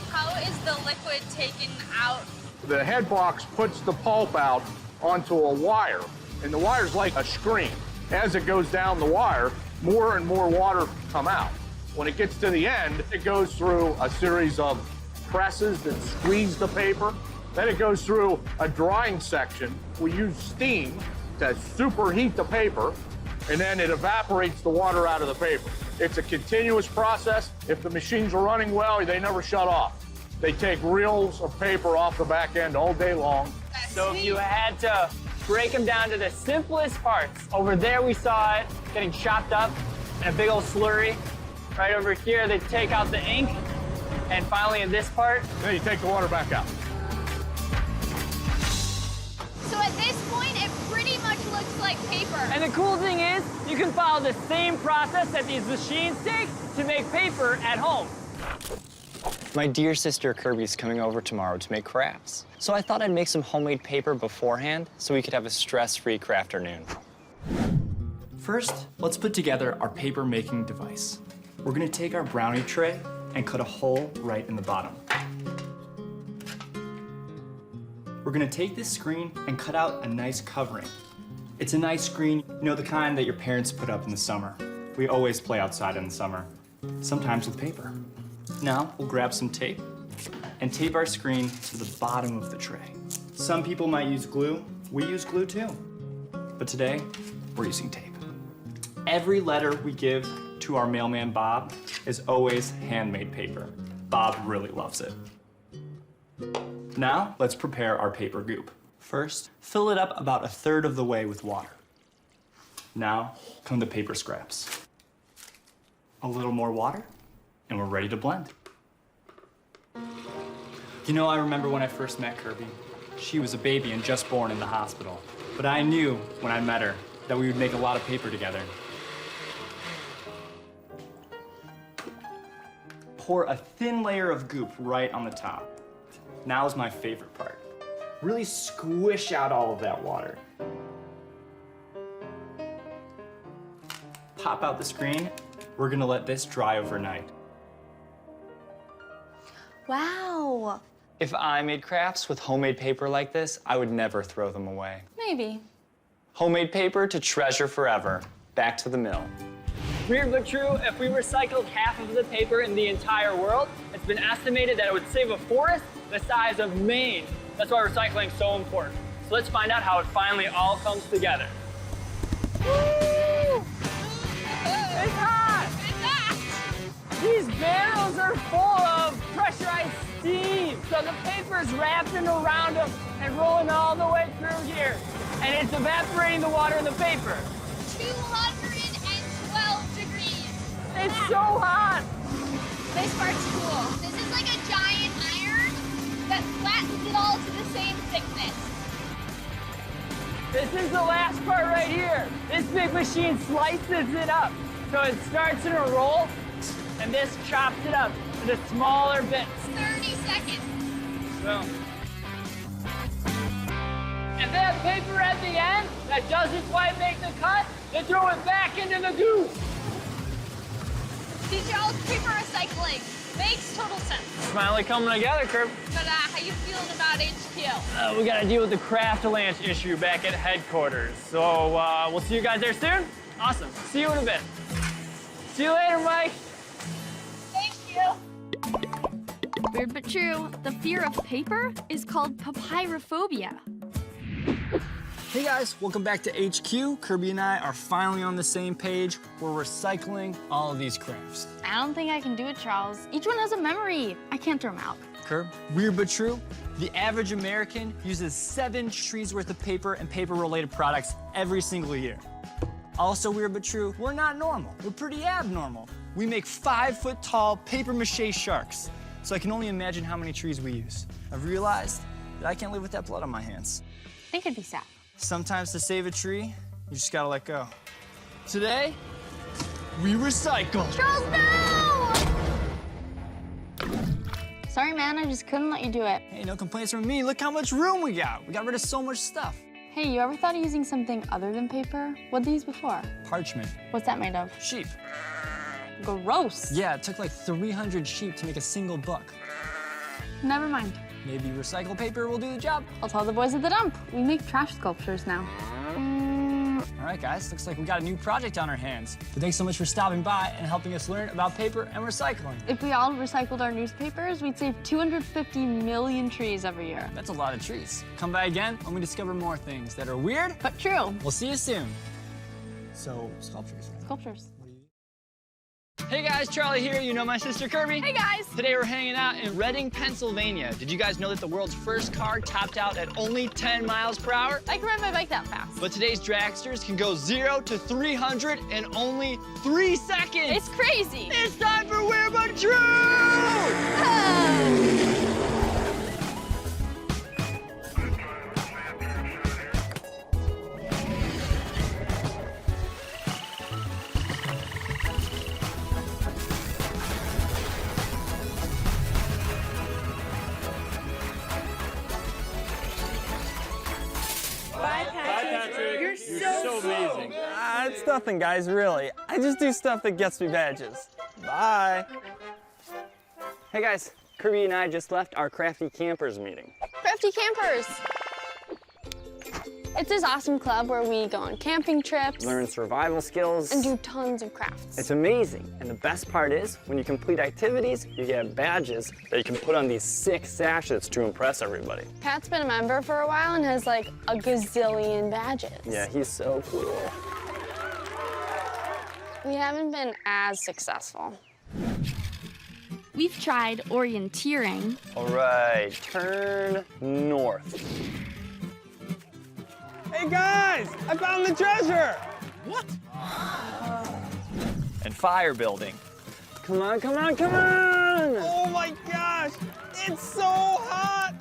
How is the liquid taken out? The head box puts the pulp out onto a wire, and the wire's like a screen. As it goes down the wire, more and more water come out. When it gets to the end, it goes through a series of presses that squeeze the paper. Then it goes through a drying section. We use steam to superheat the paper, and then it evaporates the water out of the paper. It's a continuous process. If the machines are running well, they never shut off. They take reels of paper off the back end all day long. So if you had to break them down to the simplest parts, over there we saw it getting chopped up in a big old slurry. Right over here, they take out the ink. And finally in this part, then you take the water back out. So at this point, it pretty much looks like paper. And the cool thing is, you can follow the same process that these machines take to make paper at home. My dear sister Kirby's coming over tomorrow to make crafts. So I thought I'd make some homemade paper beforehand so we could have a stress-free craft afternoon. First, let's put together our paper making device. We're gonna take our brownie tray and cut a hole right in the bottom. We're gonna take this screen and cut out a nice covering. It's a nice screen, you know, the kind that your parents put up in the summer. We always play outside in the summer, sometimes with paper. Now, we'll grab some tape and tape our screen to the bottom of the tray. Some people might use glue. We use glue too. But today, we're using tape. Every letter we give to our mailman, Bob, is always handmade paper. Bob really loves it. Now, let's prepare our paper goop. First, fill it up about 1/3 of the way with water. Now, come the paper scraps. A little more water, and we're ready to blend. You know, I remember when I first met Kirby. She was a baby and just born in the hospital. But I knew when I met her that we would make a lot of paper together. Pour a thin layer of goop right on the top. Now is my favorite part. Really squish out all of that water. Pop out the screen. We're gonna let this dry overnight. Wow. If I made crafts with homemade paper like this, I would never throw them away. Maybe. Homemade paper to treasure forever. Back to the mill. Weird but true, if we recycled half of the paper in the entire world, it's been estimated that it would save a forest the size of Maine. That's why recycling is so important. So let's find out how it finally all comes together. Woo! It's hot! It's hot! These barrels are full of pressurized steam. So the paper's wrapped in around them and rolling all the way through here. And it's evaporating the water in the paper. 212 degrees. It's so hot! This part's cool. This is like a giant iron that flattens it all to the same thickness. This is the last part right here. This big machine slices it up. So it starts in a roll, and this chops it up into smaller bits. 30 seconds. So. If they have paper at the end that doesn't quite make the cut, they throw it back into the goop. Digital paper recycling. Makes total sense. It's finally coming together, Kirby. But how you feeling about HQ? We gotta deal with the Craftalanches issue back at headquarters. So we'll see you guys there soon. Awesome. See you in a bit. See you later, Mike. Thank you. Weird but true, the fear of paper is called papyrophobia. Hey guys, welcome back to HQ. Kirby and I are finally on the same page. We're recycling all of these crafts. I don't think I can do it, Charles. Each one has a memory. I can't throw them out. Kirby, weird but true, the average American uses 7 trees worth of paper and paper-related products every single year. Also weird but true, we're not normal. We're pretty abnormal. We make 5-foot-tall paper-mache sharks. So I can only imagine how many trees we use. I've realized that I can't live with that blood on my hands. I think it'd be sad. Sometimes to save a tree, you just gotta let go. Today, we recycle. Charles, no! Sorry, man, I just couldn't let you do it. Hey, no complaints from me. Look how much room we got. We got rid of so much stuff. Hey, you ever thought of using something other than paper? What'd they use before? Parchment. What's that made of? Sheep. Gross. Yeah, it took like 300 sheep to make a single book. Never mind. Maybe recycled paper will do the job. I'll tell the boys at the dump. We make trash sculptures now. All right, guys, looks like we got a new project on our hands. But thanks so much for stopping by and helping us learn about paper and recycling. If we all recycled our newspapers, we'd save 250 million trees every year. That's a lot of trees. Come by again when we discover more things that are weird, but true. We'll see you soon. So, sculptures. Sculptures. Hey guys, Charlie here. You know my sister Kirby. Hey guys. Today we're hanging out in Reading, Pennsylvania. Did you guys know that the world's first car topped out at only 10 miles per hour? I can ride my bike that fast. But today's dragsters can go 0 to 300 in only 3 seconds. It's crazy. It's time for Weird But True! You're so amazing. It's It's nothing, guys, really. I just do stuff that gets me badges. Bye. Hey, guys. Kirby and I just left our Crafty Campers meeting. Crafty Campers! It's this awesome club where we go on camping trips, Learn survival skills. and do tons of crafts. It's amazing. And the best part is, when you complete activities, you get badges that you can put on these sick sashes to impress everybody. Pat's been a member for a while and has like a gazillion badges. Yeah, he's so cool. We haven't been as successful. We've tried orienteering. All right, turn north. Hey guys, I found the treasure! What? And fire building. Come on, come on, come on! Oh my gosh, it's so hot!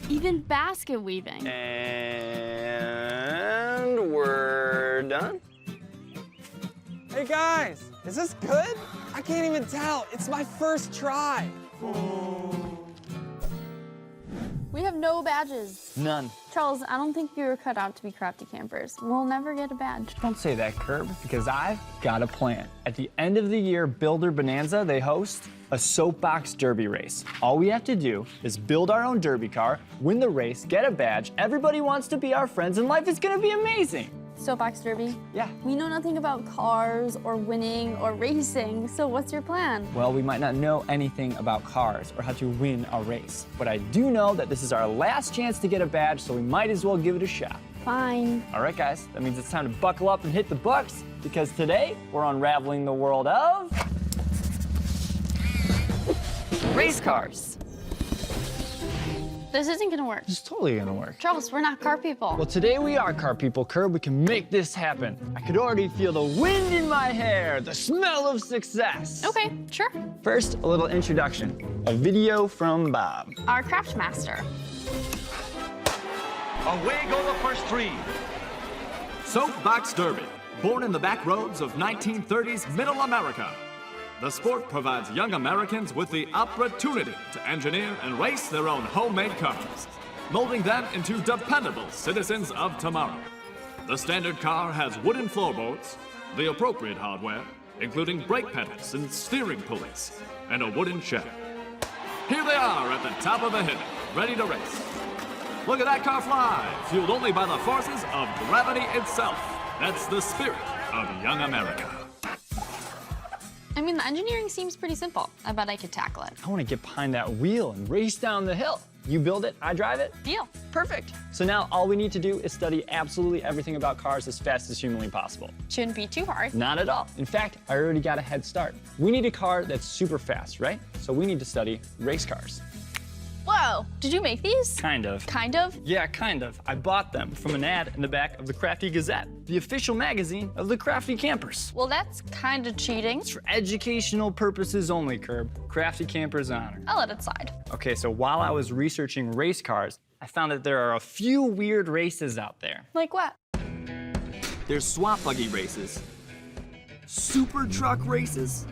Even basket weaving. And we're done. Hey guys, is this good? I can't even tell. It's my first try. We have no badges. None. Charles, I don't think you were cut out to be Crafty Campers. We'll never get a badge. Don't say that, Curb, because I've got a plan. At the end of the year Builder Bonanza, they host a soapbox derby race. All we have to do is build our own derby car, win the race, get a badge. Everybody wants to be our friends, and life is gonna be amazing. Soapbox Derby? Yeah. We know nothing about cars or winning or racing, so what's your plan? Well, we might not know anything about cars or how to win a race, but I do know that this is our last chance to get a badge, so we might as well give it a shot. Fine. All right, guys, that means it's time to buckle up and hit the books, because today we're unraveling the world of race cars. This isn't gonna work. It's totally gonna work. Charles, we're not car people. Well, today we are car people, Curb. We can make this happen. I could already feel the wind in my hair, the smell of success. Okay, sure. First, a little introduction. A video from Bob. Our craft master. Away go the first three. Soapbox Derby, born in the back roads of 1930s Middle America. The sport provides young Americans with the opportunity to engineer and race their own homemade cars, molding them into dependable citizens of tomorrow. The standard car has wooden floorboards, the appropriate hardware, including brake pedals and steering pulleys, and a wooden shed. Here they are at the top of the hill, ready to race. Look at that car fly, fueled only by the forces of gravity itself. That's the spirit of young America. I mean, the engineering seems pretty simple. I bet I could tackle it. I want to get behind that wheel and race down the hill. You build it, I drive it. Deal. Perfect. So now all we need to do is study absolutely everything about cars as fast as humanly possible. Shouldn't be too hard. Not at all. In fact, I already got a head start. We need a car that's super fast, right? So we need to study race cars. Whoa, did you make these? Kind of. Kind of? Yeah, kind of. I bought them from an ad in the back of the Crafty Gazette, the official magazine of the Crafty Campers. Well, that's kind of cheating. It's for educational purposes only, Curb. Crafty Campers honor. I'll let it slide. Okay, so while I was researching race cars, I found that there are a few weird races out there. Like what? There's swamp buggy races, super truck races,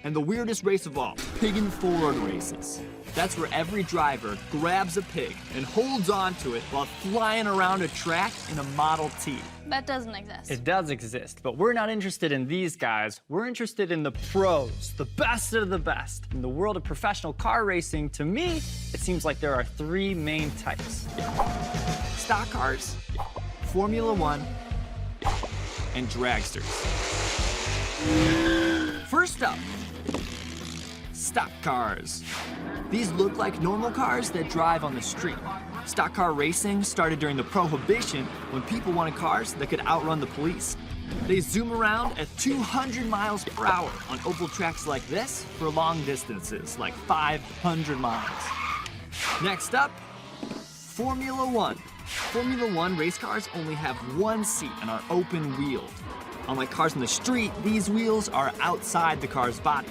and the weirdest race of all, pig and Ford races. That's where every driver grabs a pig and holds onto it while flying around a track in a Model T. That doesn't exist. It does exist, but we're not interested in these guys. We're interested in the pros, the best of the best. In the world of professional car racing, to me, it seems like there are three main types. Stock cars, Formula One, and dragsters. First up, stock cars. These look like normal cars that drive on the street. Stock car racing started during the Prohibition when people wanted cars that could outrun the police. They zoom around at 200 miles per hour on oval tracks like this for long distances, like 500 miles. Next up, Formula One. Formula One race cars only have one seat and are open-wheeled. Unlike cars in the street, these wheels are outside the car's body.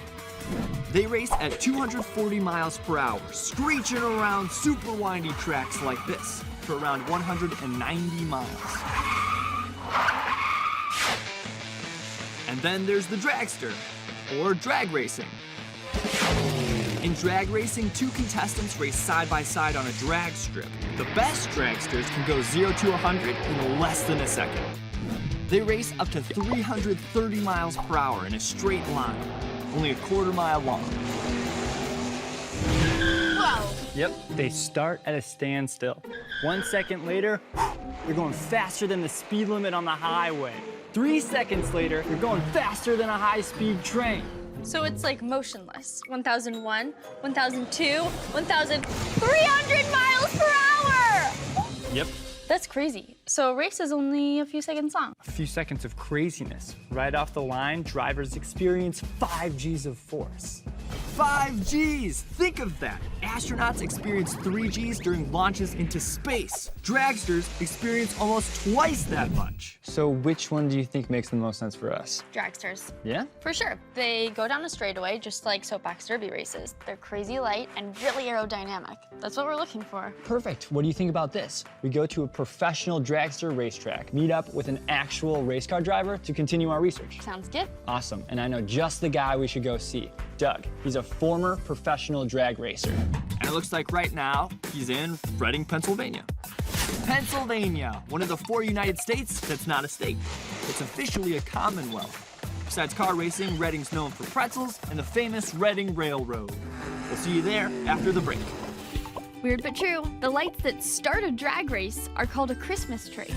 They race at 240 miles per hour, screeching around super windy tracks like this for around 190 miles. And then there's the dragster, or drag racing. In drag racing, two contestants race side by side on a drag strip. The best dragsters can go 0 to 100 in less than a second. They race up to 330 miles per hour in a straight line, only a quarter-mile long. Whoa. Yep, they start at a standstill. 1 second later, you're going faster than the speed limit on the highway. 3 seconds later, you're going faster than a high-speed train. So it's like motionless. 1001, 1002, 1300 miles per hour! Yep. That's crazy. So a race is only a few seconds long. A few seconds of craziness. Right off the line, drivers experience 5 Gs of force. 5 Gs! Think of that! Astronauts experience 3 Gs during launches into space. Dragsters experience almost twice that much. So which one do you think makes the most sense for us? Dragsters. Yeah? For sure. They go down a straightaway just like soapbox derby races. They're crazy light and really aerodynamic. That's what we're looking for. Perfect. What do you think about this? We go to a professional dragster racetrack, meet up with an actual race car driver to continue our research. Sounds good. Awesome. And I know just the guy we should go see. Doug. He's a former professional drag racer. And it looks like right now, he's in Reading, Pennsylvania. Pennsylvania, one of the 4 United States that's not a state. It's officially a commonwealth. Besides car racing, Reading's known for pretzels and the famous Reading Railroad. We'll see you there after the break. Weird but true, the lights that start a drag race are called a Christmas tree.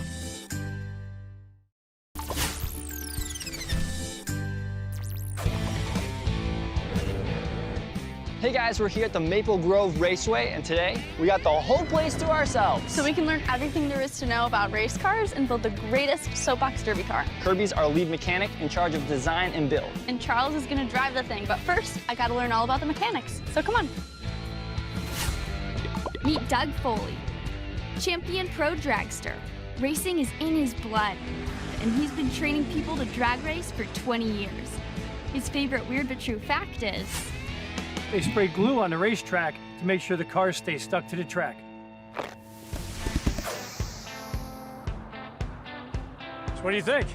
Hey guys, we're here at the Maple Grove Raceway, and today we got the whole place to ourselves. So we can learn everything there is to know about race cars and build the greatest soapbox derby car. Kirby's our lead mechanic in charge of design and build. And Charles is gonna drive the thing, but first, I gotta learn all about the mechanics. So come on. Meet Doug Foley, champion pro dragster. Racing is in his blood, and he's been training people to drag race for 20 years. His favorite weird but true fact is, they spray glue on the racetrack to make sure the cars stay stuck to the track. So what do you think?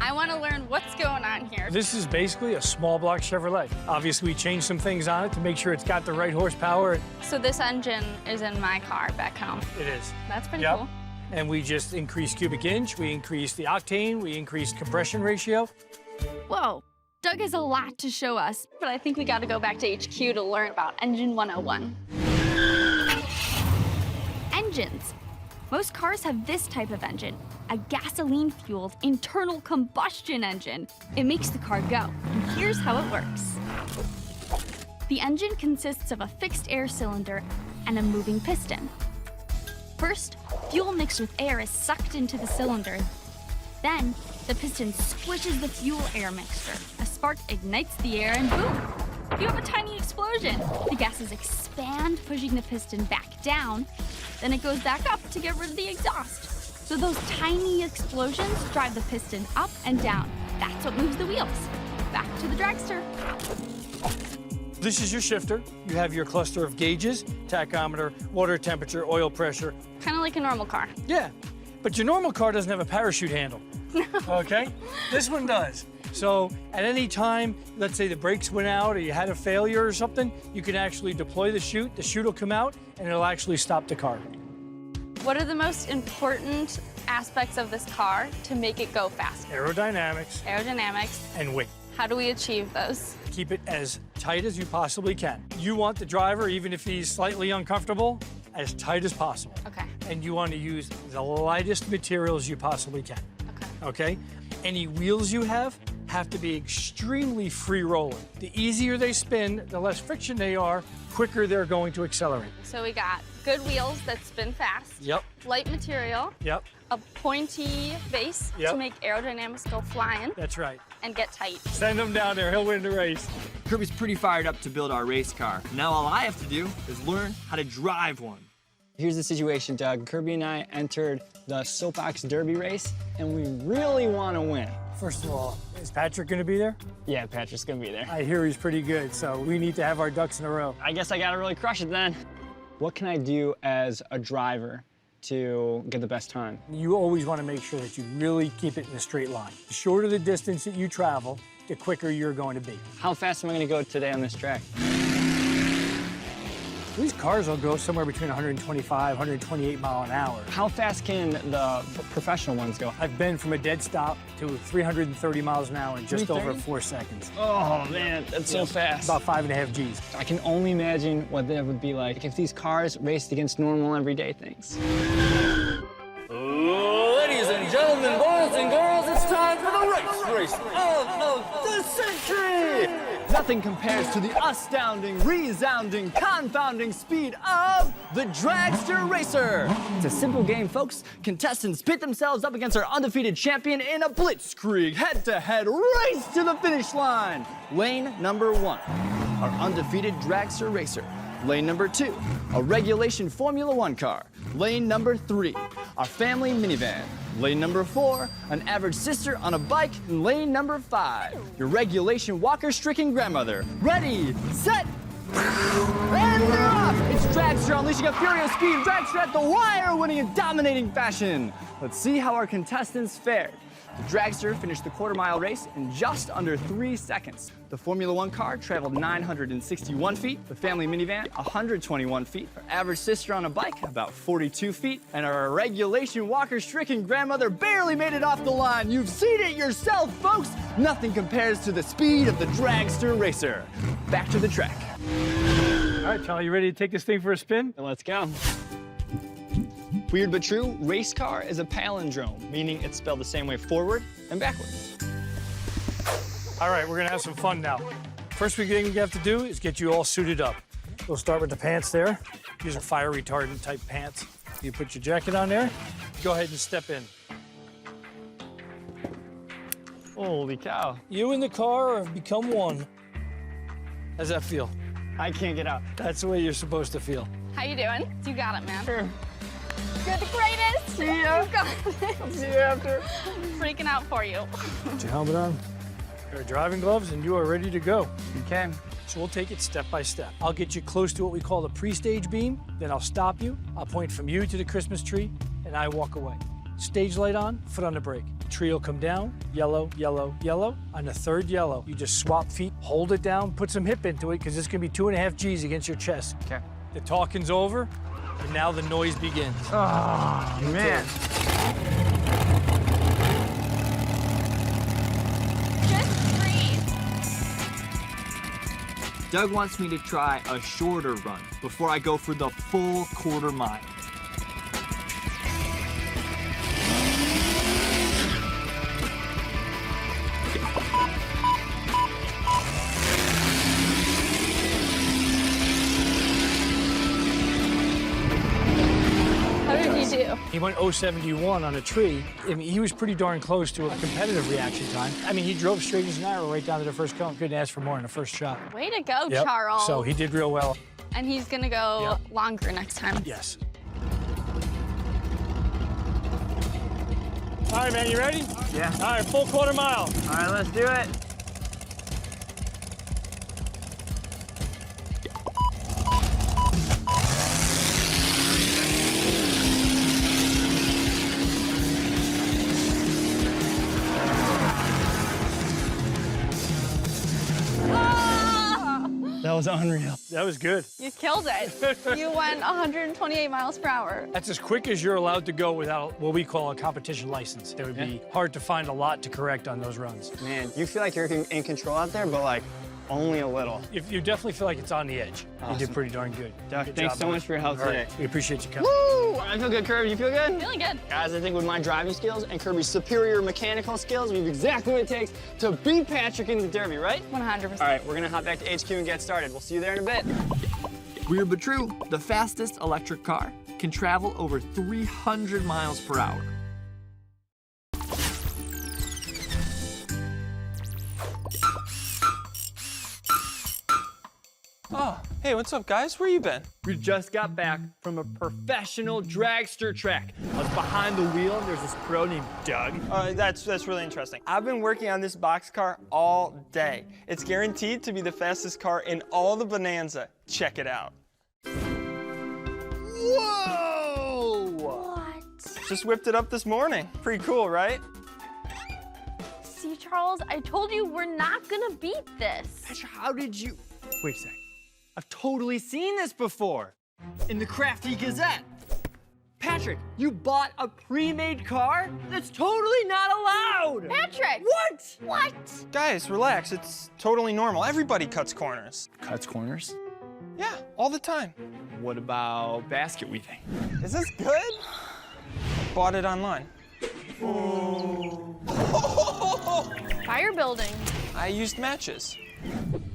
I wanna learn what's going on here. This is basically a small block Chevrolet. Obviously, we changed some things on it to make sure it's got the right horsepower. So this engine is in my car back home. It is. That's pretty Yep. cool. And we just increased cubic inch, we increased the octane, we increased compression ratio. whoa, Doug has a lot to show us. But I think we gotta go back to HQ to learn about Engine 101. Engines. Most cars have this type of engine, a gasoline-fueled internal combustion engine. It makes the car go, and here's how it works. The engine consists of a fixed air cylinder and a moving piston. First, fuel mixed with air is sucked into the cylinder. Then, the piston squishes the fuel-air mixture. A spark ignites the air and boom! You have a tiny explosion. The gases expand, pushing the piston back down. Then it goes back up to get rid of the exhaust. So those tiny explosions drive the piston up and down. That's what moves the wheels. Back to the dragster. This is your shifter. You have your cluster of gauges, tachometer, water temperature, oil pressure. Kind of like a normal car. Yeah, but your normal car doesn't have a parachute handle. Okay? This one does. So at any time, let's say the brakes went out or you had a failure or something, you can actually deploy the chute will come out and it'll actually stop the car. What are the most important aspects of this car to make it go faster? Aerodynamics. Aerodynamics. And weight. How do we achieve those? Keep it as tight as you possibly can. You want the driver, even if he's slightly uncomfortable, as tight as possible. Okay. And you want to use the lightest materials you possibly can. Okay? Any wheels you have to be extremely free rolling. The easier they spin, the less friction they are, quicker they're going to accelerate. So we got good wheels that spin fast. Yep. Light material. Yep. A pointy base Yep. to make aerodynamics go flying. That's right. And get tight. Send him down there, he'll win the race. Kirby's pretty fired up to build our race car. Now all I have to do is learn how to drive one. Here's the situation, Doug. Kirby and I entered the Soapbox Derby race, and we really want to win. First of all, is Patrick going to be there? Yeah, Patrick's going to be there. I hear he's pretty good, so we need to have our ducks in a row. I guess I got to really crush it then. What can I do as a driver to get the best time? You always want to make sure that you really keep it in a straight line. The shorter the distance that you travel, the quicker you're going to be. How fast am I going to go today on this track? These cars will go somewhere between 125, 128 mile an hour. How fast can the professional ones go? I've been from a dead stop to 330 miles an hour in just over 4 seconds. Oh man, that's so fast. About 5.5 Gs. I can only imagine what that would be like if these cars raced against normal everyday things. Ladies and gentlemen, boys and girls, it's time for the race of the century! Nothing compares to the astounding, resounding, confounding speed of the Dragster Racer. It's a simple game, folks. Contestants pit themselves up against our undefeated champion in a blitzkrieg, head-to-head race to the finish line. Lane number 1, our undefeated Dragster Racer. Lane number 2, a regulation Formula 1 car. Lane number 3, our family minivan. Lane number 4, an average sister on a bike. And lane number 5, your regulation walker-stricken grandmother. Ready, set, and they're off! It's Dragster unleashing a furious speed. Dragster at the wire, winning in dominating fashion. Let's see how our contestants fared. The Dragster finished the quarter-mile race in just under 3 seconds. The Formula 1 car traveled 961 feet, the family minivan 121 feet, our average sister on a bike about 42 feet, and our regulation walker-stricken grandmother barely made it off the line. You've seen it yourself, folks! Nothing compares to the speed of the Dragster Racer. Back to the track. All right, Charlie, you ready to take this thing for a spin? Let's go. Weird but true, race car is a palindrome, meaning it's spelled the same way forward and backwards. All right, we're gonna have some fun now. First thing you have to do is get you all suited up. We'll start with the pants there. These are fire retardant type pants. You put your jacket on there. Go ahead and step in. Holy cow. You and the car have become one. How's that feel? I can't get out. That's the way you're supposed to feel. How you doing? You got it, man. Sure. You're the greatest. See ya. You got it. See you after. Freaking out for you. Put your helmet on, your driving gloves, and you are ready to go. Okay. So we'll take it step by step. I'll get you close to what we call the pre-stage beam, then I'll stop you. I'll point from you to the Christmas tree, and I walk away. Stage light on, foot on the brake. The tree will come down, yellow, yellow, yellow. On the third yellow, you just swap feet, hold it down, put some hip into it, because it's gonna be 2.5 Gs against your chest. Okay. The talking's over, and now the noise begins. Oh, man. Just breathe. Doug wants me to try a shorter run before I go for the full quarter mile. How did he do? He went 071 on a tree. I mean, he was pretty darn close to a competitive reaction time. I mean, he drove straight as an arrow right down to the first cone. Couldn't ask for more in the first shot. Way to go, Yep. Charles. So he did real well. And he's gonna go longer next time. Yes. All right, man, you ready? Yeah. All right, full quarter mile. All right, let's do it. That was unreal. That was good. You killed it. You went 128 miles per hour. That's as quick as you're allowed to go without what we call a competition license. It would be hard to find a lot to correct on those runs. Man, you feel like you're in control out there, but like only a little. You definitely feel like it's on the edge. You Awesome. did pretty darn good. Doug, Good thanks job, so man. much for your help All right, today. we appreciate you coming. Woo! I feel good, Kirby. You feel good? Feeling good. Guys, I think with my driving skills and Kirby's superior mechanical skills, we have exactly what it takes to beat Patrick in the Derby, right? 100%. All right, we're gonna hop back to HQ and get started. We'll see you there in a bit. Weird but true, the fastest electric car can travel over 300 miles per hour. Oh, hey, what's up, guys? Where you been? We just got back from a professional dragster track. I was behind the wheel, and there's this pro named Doug. That's really interesting. I've been working on this box car all day. It's guaranteed to be the fastest car in all the Bonanza. Check it out. Whoa! What? Just whipped it up this morning. Pretty cool, right? See, Charles, I told you we're not gonna beat this. How did you... Wait a sec. I've totally seen this before. In the Crafty Gazette. Patrick, you bought a pre-made car? That's totally not allowed! Patrick! What? What? Guys, relax. It's totally normal. Everybody cuts corners. Cuts corners? Yeah, all the time. What about basket weaving? Is this good? Bought it online. Fire building. I used matches.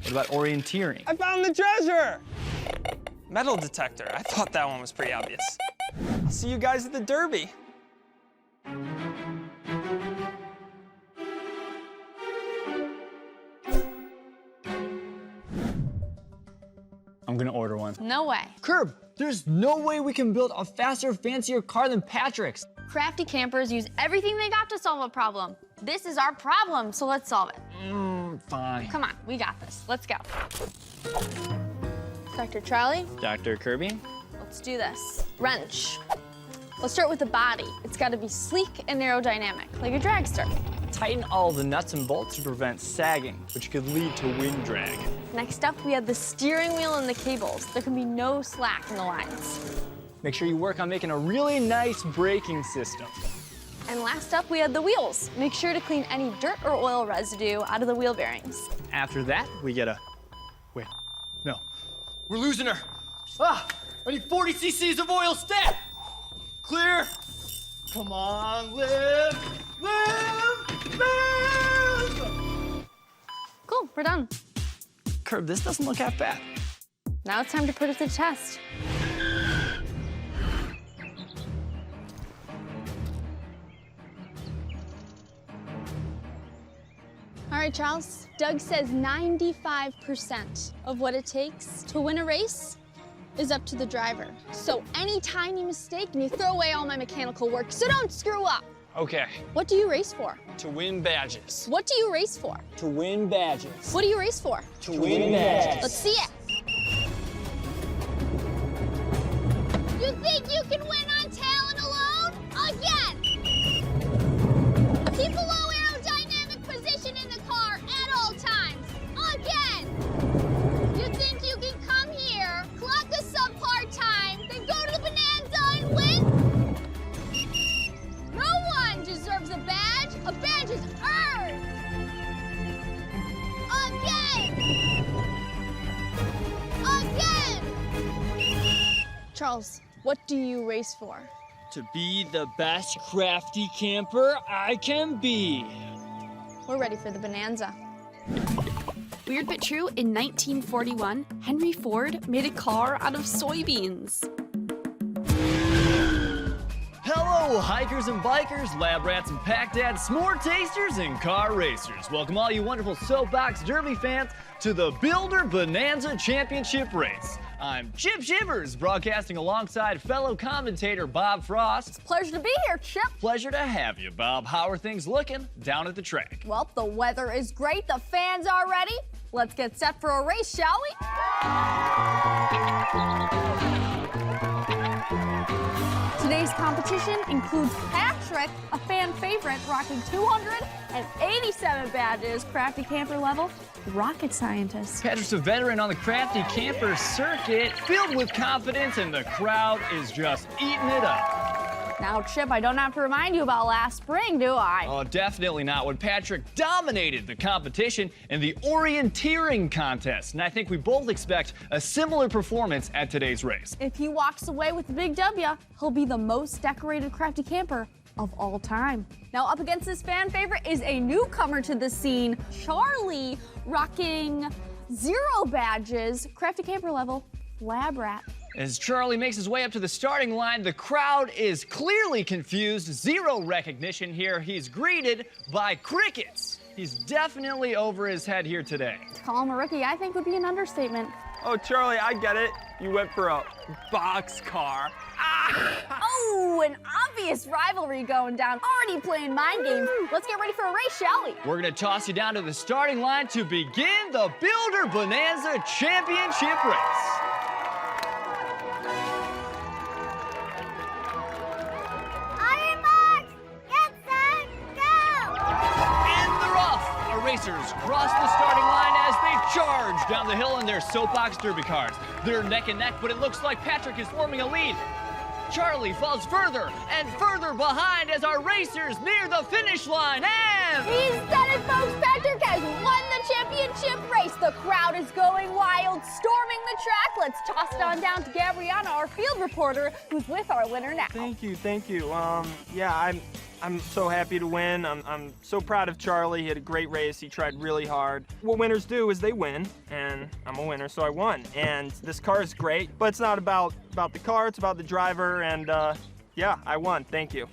What about orienteering? I found the treasure! Metal detector. I thought that one was pretty obvious. I'll see you guys at the Derby. I'm gonna order one. No way. Curb, there's no way we can build a faster, fancier car than Patrick's. Crafty campers use everything they got to solve a problem. This is our problem, so let's solve it. Fine. Come on, we got this. Let's go. Dr. Charlie, Dr. Kirby? let's do this. Wrench. Let's start with the body. It's got to be sleek and aerodynamic, like a dragster. Tighten all the nuts and bolts to prevent sagging, which could lead to wind drag. Next up, we have the steering wheel and the cables. There can be no slack in the lines. Make sure you work on making a really nice braking system. And last up, we have the wheels. Make sure to clean any dirt or oil residue out of the wheel bearings. After that, we get a... Wait, no. We're losing her. Ah, I need 40 cc's of oil stat. Clear. Come on, live. Cool, we're done. Curb, this doesn't look half bad. Now it's time to put it to the test. All right, Charles. Doug says 95% of what it takes to win a race is up to the driver. So any tiny mistake and you throw away all my mechanical work, so don't screw up. Okay. What do you race for? To win badges. What do you race for? To win badges. What do you race for? To win badges. Let's see it. You think you can win on talent alone? Again! Keep a low aerodynamic position in the car at all times. Again! You think you can come here, clock a subpar time, then go to the Bonanza and win? No one deserves a badge. A badge is earned. Again! Again! Charles, what do you race for? To be the best crafty camper I can be. We're ready for the Bonanza. Weird but true, in 1941, Henry Ford made a car out of soybeans. Hello, hikers and bikers, lab rats and pack dads, s'more tasters and car racers. Welcome all you wonderful Soapbox Derby fans to the Builder Bonanza Championship race. I'm Chip Shivers, broadcasting alongside fellow commentator Bob Frost. It's a pleasure to be here, Chip. Pleasure to have you, Bob. How are things looking down at the track? Well, the weather is great. The fans are ready. Let's get set for a race, shall we? Today's competition includes Patrick, a fan favorite, rocking 287 badges, crafty camper level, rocket scientist. Patrick's a veteran on the crafty camper circuit, filled with confidence, and the crowd is just eating it up. Now, Chip, I don't have to remind you about last spring, do I? Oh, definitely not. When Patrick dominated the competition in the orienteering contest. And I think we both expect a similar performance at today's race. If he walks away with the big W, he'll be the most decorated crafty camper of all time. Now, up against this fan favorite is a newcomer to the scene, Charlie, rocking 0 badges, crafty camper level, lab rat. As Charlie makes his way up to the starting line, the crowd is clearly confused. 0 recognition here. He's greeted by crickets. He's definitely over his head here today. To call him a rookie, I think would be an understatement. Oh, Charlie, I get it. You went for a box car. Oh, an obvious rivalry going down. Already playing mind games. Let's get ready for a race, shall we? We're gonna toss you down to the starting line to begin the Builder Bonanza Championship race. racers cross the starting line as they charge down the hill in their soapbox derby cars. They're neck and neck, but it looks like Patrick is forming a lead. Charlie falls further and further behind as our racers near the finish line, and... He's done it, folks! Patrick has won the championship race. The crowd is going wild, storming the track. Let's toss it on down to Gabriana, our field reporter, who's with our winner now. Thank you. Yeah, I'm so happy to win. I'm so proud of Charlie. He had a great race. He tried really hard. What winners do is they win, and I'm a winner, so I won. And this car is great, but it's not about the car, it's about the driver, and yeah, I won. Thank you.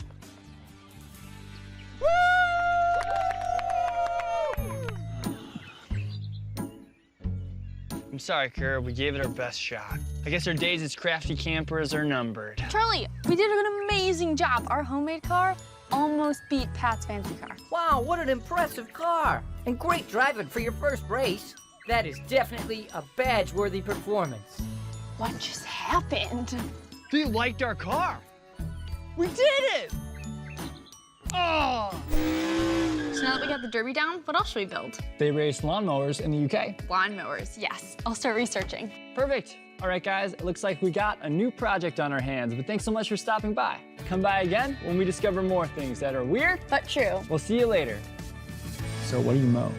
I'm sorry, Kirby. We gave it our best shot. I guess our days as crafty campers are numbered. Charlie, we did an amazing job. Our homemade car almost beat Pat's fancy car. Wow, what an impressive car. And great driving for your first race. That is definitely a badge-worthy performance. What just happened? They liked our car. We did it! Oh! So now that we got the derby down, what else should we build? They race lawnmowers in the UK. Lawnmowers, yes. I'll start researching. Perfect. All right, guys, it looks like we got a new project on our hands, but thanks so much for stopping by. Come by again when we discover more things that are weird but true. We'll see you later. So what do you mow?